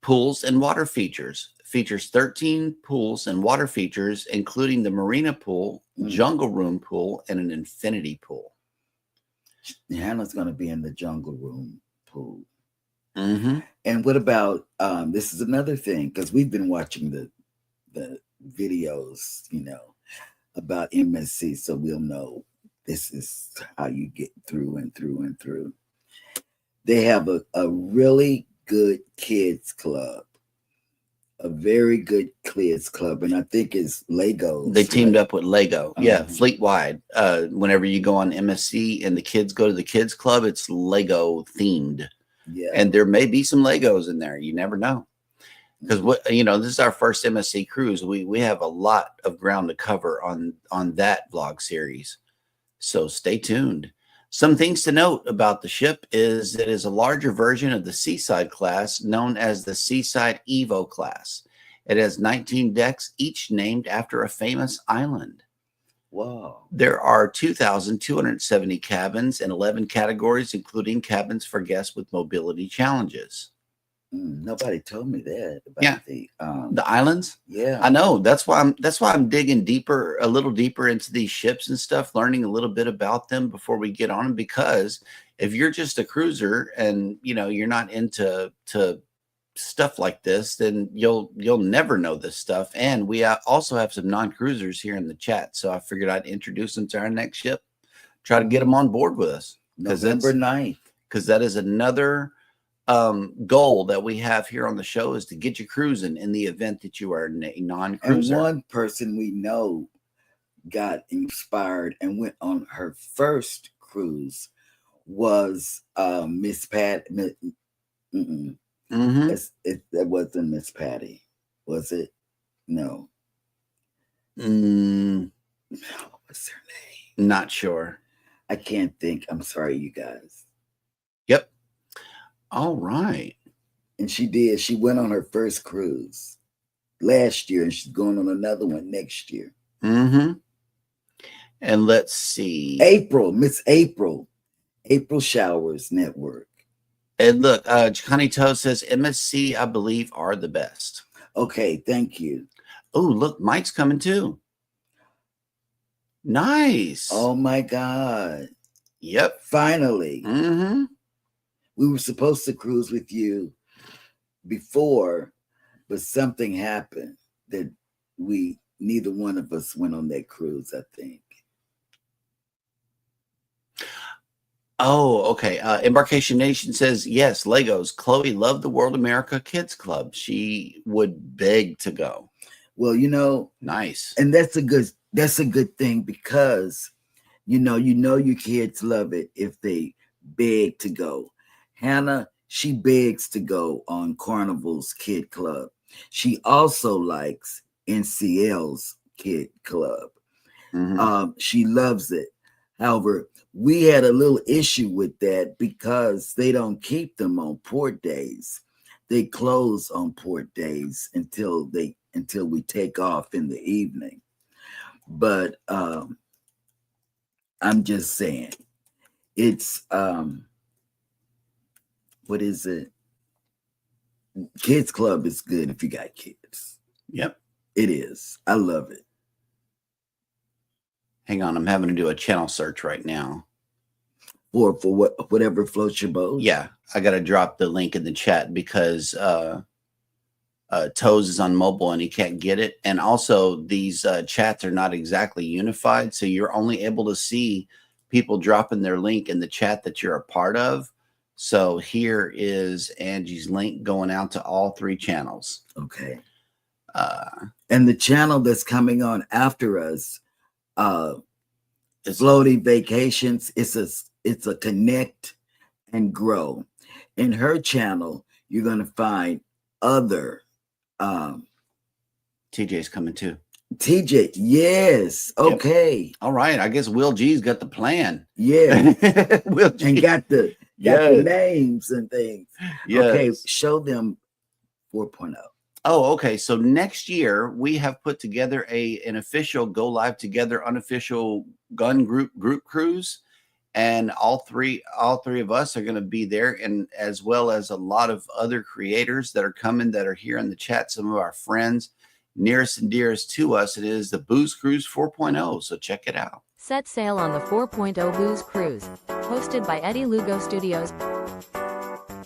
Speaker 1: Pools and water features. Features 13 pools and water features, including the Marina Pool, Jungle Room Pool, and an Infinity Pool.
Speaker 3: Hannah's going to be in the Jungle Room Pool.
Speaker 1: And
Speaker 3: what about, this is another thing, because we've been watching the videos, about MSC, so we'll know this is how you get through and through and through. They have a really good kids club, a very good kids club, and I think it's Lego.
Speaker 1: They teamed up with Lego, fleet-wide. Whenever you go on MSC and the kids go to the kids club, it's Lego themed. And there may be some Legos in there. You never know. Because this is our first MSC cruise. We have a lot of ground to cover on that vlog series. So stay tuned. Some things to note about the ship is it is a larger version of the Seaside class, known as the Seaside Evo class. It has 19 decks, each named after a famous island.
Speaker 3: Wow.
Speaker 1: There are 2,270 cabins and 11 categories, including cabins for guests with mobility challenges.
Speaker 3: Nobody told me that about
Speaker 1: Yeah. The islands.
Speaker 3: yeah.
Speaker 1: I know. That's why I'm digging deeper, a little deeper into these ships and stuff, learning a little bit about them before we get on them. Because if you're just a cruiser and you're not into stuff like this, then you'll never know this stuff. And we also have some non-cruisers here in the chat, so I figured I'd introduce them to our next ship, try to get them on board with us.
Speaker 3: November 9th.
Speaker 1: Because that is another goal that we have here on the show, is to get you cruising in the event that you are a non-cruiser.
Speaker 3: And one person we know got inspired and went on her first cruise was Miss Pat. That wasn't Miss Patty, was it? No. What's her name?
Speaker 1: Not sure.
Speaker 3: I can't think. I'm sorry, you guys.
Speaker 1: Yep. All right.
Speaker 3: And she did. She went on her first cruise last year, and she's going on another one next year.
Speaker 1: And let's see.
Speaker 3: Miss April Showers Network.
Speaker 1: And look, Connie Toe says MSC, I believe, are the best.
Speaker 3: Okay, thank you.
Speaker 1: Oh, look, Mike's coming too. Nice.
Speaker 3: Oh my God.
Speaker 1: Yep.
Speaker 3: Finally. We were supposed to cruise with you before, but something happened that neither one of us went on that cruise, I think.
Speaker 1: Oh, okay. Embarkation Nation says, yes, Legos. Chloe loved the World America Kids Club. She would beg to go.
Speaker 3: Well,
Speaker 1: nice.
Speaker 3: And that's a good thing, because your kids love it if they beg to go. Hannah, she begs to go on Carnival's Kid Club. She also likes NCL's Kid Club. She loves it. However, we had a little issue with that because they don't keep them on port days. They close on port days until we take off in the evening. But I'm just saying, it's what is it? Kids Club is good if you got kids.
Speaker 1: Yep.
Speaker 3: It is. I love it.
Speaker 1: Hang on, I'm having to do a channel search right now.
Speaker 3: For whatever floats your boat.
Speaker 1: Yeah, I got to drop the link in the chat because Toes is on mobile and he can't get it. And also, these chats are not exactly unified, so you're only able to see people dropping their link in the chat that you're a part of. So here is Angie's link going out to all three channels.
Speaker 3: Okay. And the channel that's coming on after us, Floating Vacations, it's a connect and grow. In her channel, you're going to find other.
Speaker 1: TJ's coming too.
Speaker 3: TJ, yes. Okay.
Speaker 1: Yep. All right. I guess Will G's got the plan.
Speaker 3: Yeah.
Speaker 1: Will G.
Speaker 3: And got the names and things.
Speaker 1: Yes.
Speaker 3: Okay. Show them 4.0.
Speaker 1: Oh, okay. So next year we have put together an official Go Live Together unofficial gun group cruise, and all three of us are going to be there, and as well as a lot of other creators that are coming that are here in the chat. Some of our friends, nearest and dearest to us, it is the Booze Cruise 4.0. So check it out.
Speaker 4: Set sail on the 4.0 Booze Cruise, hosted by Eddie Lugo Studios.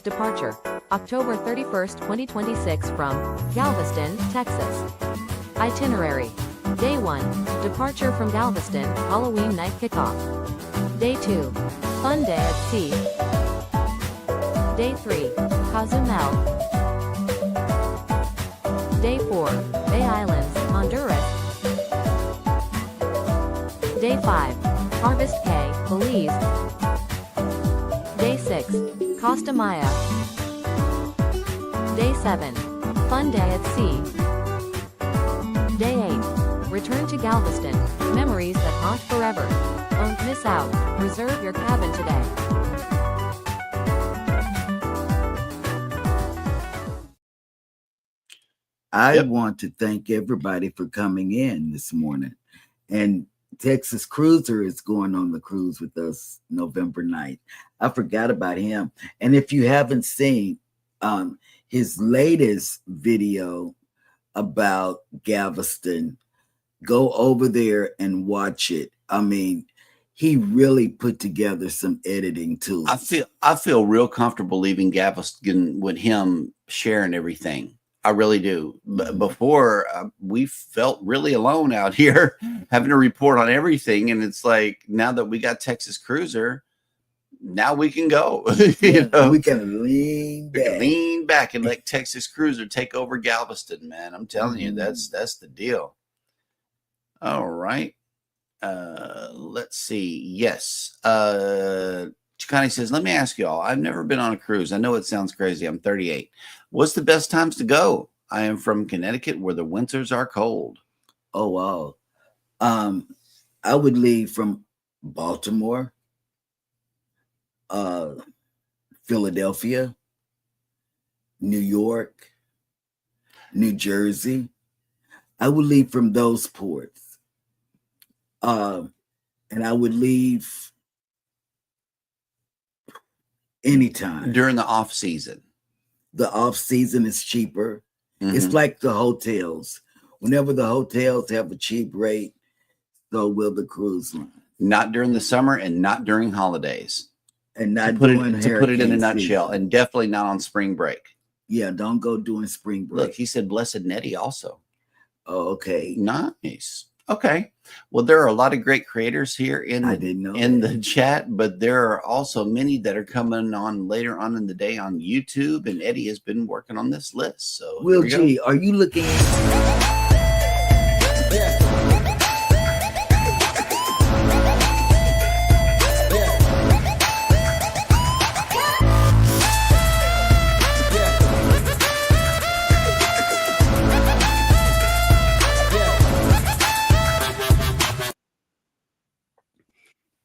Speaker 4: Departure, October 31st, 2026 from Galveston, Texas. Itinerary, Day 1, departure from Galveston, Halloween night kickoff. Day 2, fun day at sea. Day 3, Cozumel. Day 4, Bay Islands, Honduras. Day 5, Harvest Cay, Belize. Day 6, Costa Maya. Day 7, fun day at sea. Day 8, return to Galveston, memories that haunt forever. Don't miss out, reserve your cabin today.
Speaker 3: I want to thank everybody for coming in this morning. And Texas Cruiser is going on the cruise with us November 9th. I forgot about him. And if you haven't seen, his latest video about Galveston. Go over there and watch it. I mean, he really put together some editing tools.
Speaker 1: I feel real comfortable leaving Galveston with him sharing everything. I really do. Before, we felt really alone out here having to report on everything. And it's like, now that we got Texas Cruiser, now we can go. You know?
Speaker 3: We can lean back.
Speaker 1: And let Texas Cruiser take over Galveston, man. I'm telling you, that's the deal. All right. Let's see. Yes. Chicani says, let me ask y'all, I've never been on a cruise. I know it sounds crazy. I'm 38. What's the best times to go? I am from Connecticut where the winters are cold.
Speaker 3: Oh, wow. I would leave from Baltimore, Philadelphia, New York, New Jersey. I would leave from those ports. And I would leave anytime.
Speaker 1: During the off season.
Speaker 3: The off season is cheaper. It's like the hotels. Whenever the hotels have a cheap rate, so will the cruise line.
Speaker 1: Not during the summer and not during holidays.
Speaker 3: And not
Speaker 1: to put it in a nutshell, and definitely not on spring break.
Speaker 3: Yeah, don't go doing spring break.
Speaker 1: Look, he said Blessed Nettie also.
Speaker 3: Oh, okay.
Speaker 1: Nice. Okay. Well, there are a lot of great creators here in the chat, but there are also many that are coming on later on in the day on YouTube, and Eddie has been working on this list. So,
Speaker 3: Will G, are you looking?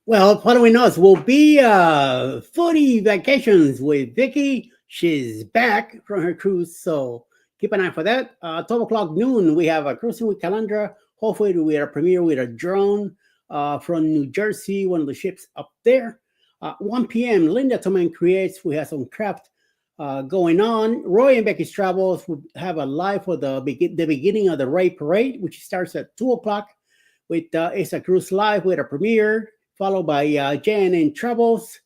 Speaker 2: Well, following us will be 40 vacations with Vicky. She's back from her cruise, so keep an eye for that. 12 o'clock noon, we have a cruising with Calandra. Hopefully, we are premiere with a drone from New Jersey, one of the ships up there. 1 p.m., Linda Toman creates. We have some craft going on. Roy and Becky's Travels will have a live for the beginning of the Ray Parade, which starts at 2 o'clock with It's a Cruise Live with a premiere, followed by Jan and Travels,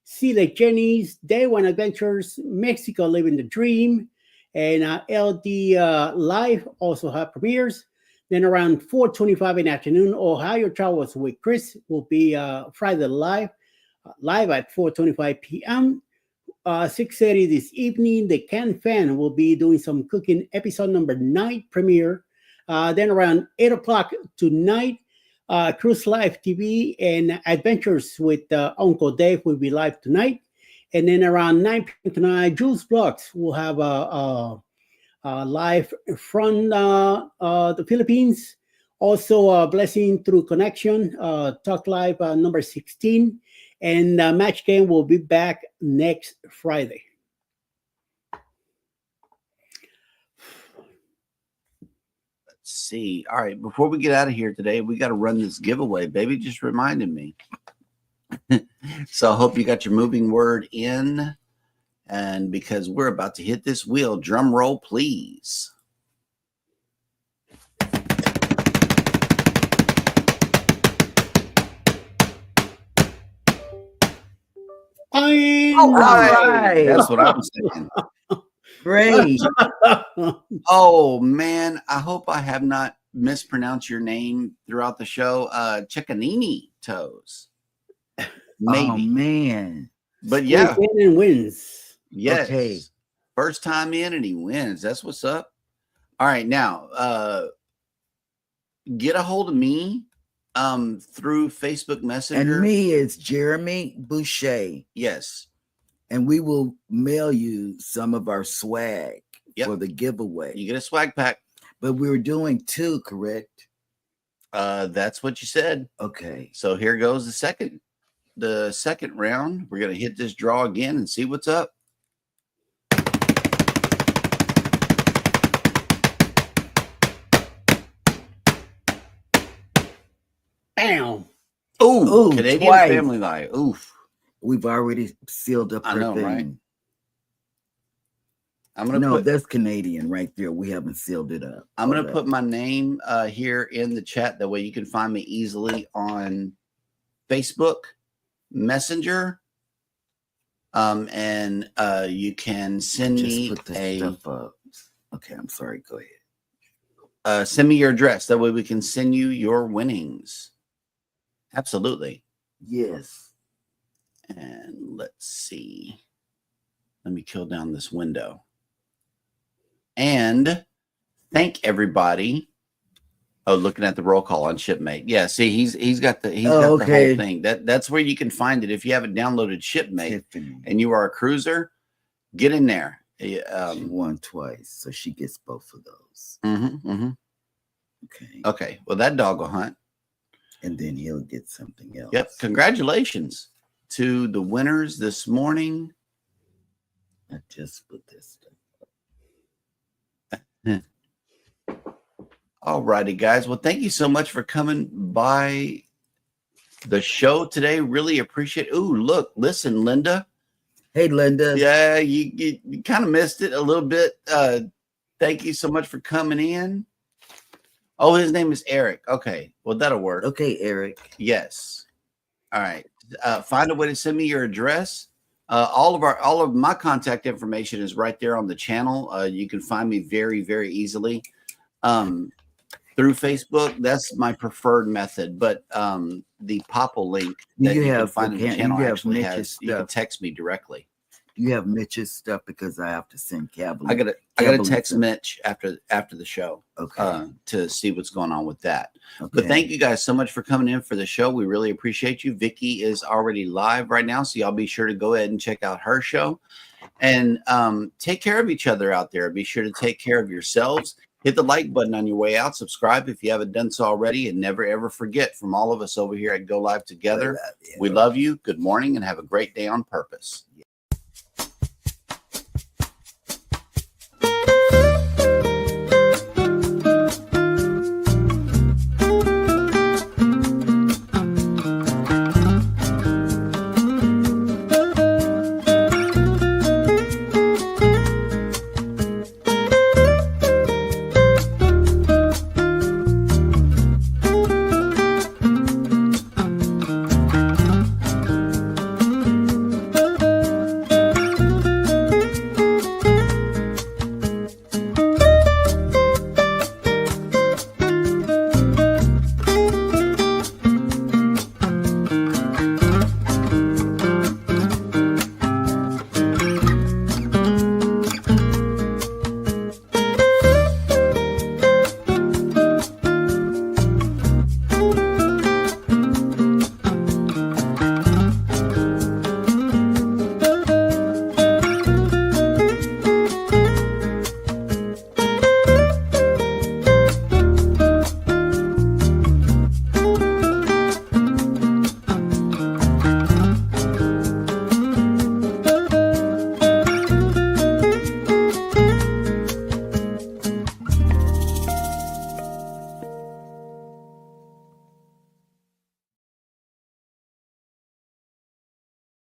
Speaker 2: Sea Lake Jenny's, Day One Adventures, Mexico Living the Dream, and LD Live also have premieres. Then around 4:25 in the afternoon, Ohio Travels with Chris will be Friday live at 4:25 p.m. 6:30 this evening, the Can Fan will be doing some cooking episode number 9 premiere. Then around 8 o'clock tonight, Cruise Live TV and Adventures with Uncle Dave will be live tonight. And then around 9 p.m. tonight, Jules Vlogs will have a live from the Philippines. Also, Blessing Through Connection, Talk Live number 16. And Match Game will be back next Friday.
Speaker 1: See. All right, before we get out of here today, we got to run this giveaway. Baby just reminded me. So I hope you got your moving word in, and because we're about to hit this wheel, drum roll please.
Speaker 3: All right.
Speaker 1: That's what I'm saying.
Speaker 3: Great.
Speaker 1: Oh man, I hope I have not mispronounced your name throughout the show. Ciccanini Toes. Maybe.
Speaker 3: Oh man.
Speaker 1: But yeah.
Speaker 2: And wins.
Speaker 1: Yes.
Speaker 3: Okay.
Speaker 1: First time in and he wins. That's what's up. All right, now get a hold of me through Facebook Messenger.
Speaker 3: And me is Jeremy Boucher.
Speaker 1: Yes.
Speaker 3: And we will mail you some of our swag
Speaker 1: Yep.
Speaker 3: for the giveaway.
Speaker 1: You get a swag pack.
Speaker 3: But we were doing 2, correct?
Speaker 1: That's what you said.
Speaker 3: Okay.
Speaker 1: So here goes the second round. We're gonna hit this draw again and see what's up.
Speaker 2: Bam.
Speaker 1: Ooh, Canadian
Speaker 3: twice.
Speaker 1: Family Life. Oof.
Speaker 3: We've already sealed up
Speaker 1: I
Speaker 3: her
Speaker 1: know,
Speaker 3: thing.
Speaker 1: right? I'm gonna
Speaker 3: No,
Speaker 1: put
Speaker 3: that's Canadian right there. We haven't sealed it up.
Speaker 1: I'm gonna
Speaker 3: Hold
Speaker 1: put
Speaker 3: up.
Speaker 1: my name here in the chat. That way you can find me easily on Facebook Messenger. And you can send
Speaker 3: Just
Speaker 1: me
Speaker 3: put that stuff up. Okay, I'm sorry. Go ahead.
Speaker 1: send me your address. That way we can send you your winnings. Absolutely.
Speaker 3: Yes.
Speaker 1: And let's see. Let me kill down this window. And thank everybody. Oh, looking at the roll call on Shipmate. Yeah, see, he's got the whole thing. That's where you can find it. If you haven't downloaded Shipmate
Speaker 3: Tiffany.
Speaker 1: and you are a cruiser, get in there.
Speaker 3: She won twice, so she gets both of those. Okay.
Speaker 1: Okay. Well, that dog will hunt.
Speaker 3: And then he'll get something else.
Speaker 1: Yep. Congratulations to the winners this morning.
Speaker 3: I just put this stuff up.
Speaker 1: All righty, guys. Well, thank you so much for coming by the show today. Really appreciate it. Ooh, look, listen, Linda.
Speaker 3: Hey, Linda.
Speaker 1: Yeah, you kind of missed it a little bit. Thank you so much for coming in. Oh, his name is Eric. Okay. Well, that'll work.
Speaker 3: Okay, Eric.
Speaker 1: Yes. All right. Find a way to send me your address. All of my contact information is right there on the channel. You can find me very, very easily through Facebook. That's my preferred method. But the Popple link that you can find on the channel actually has. You can text me directly.
Speaker 3: You have Mitch's stuff because I have to send Cavalier.
Speaker 1: I gotta text Mitch after the show.
Speaker 3: Okay.
Speaker 1: To see what's going on with that.
Speaker 3: Okay.
Speaker 1: But thank you guys so much for coming in for the show. We really appreciate you. Vicky is already live right now, so y'all be sure to go ahead and check out her show. And take care of each other out there. Be sure to take care of yourselves. Hit the like button on your way out. Subscribe if you haven't done so already. And never, ever forget, from all of us over here at Go Live Together, we love you. Good morning and have a great day on purpose.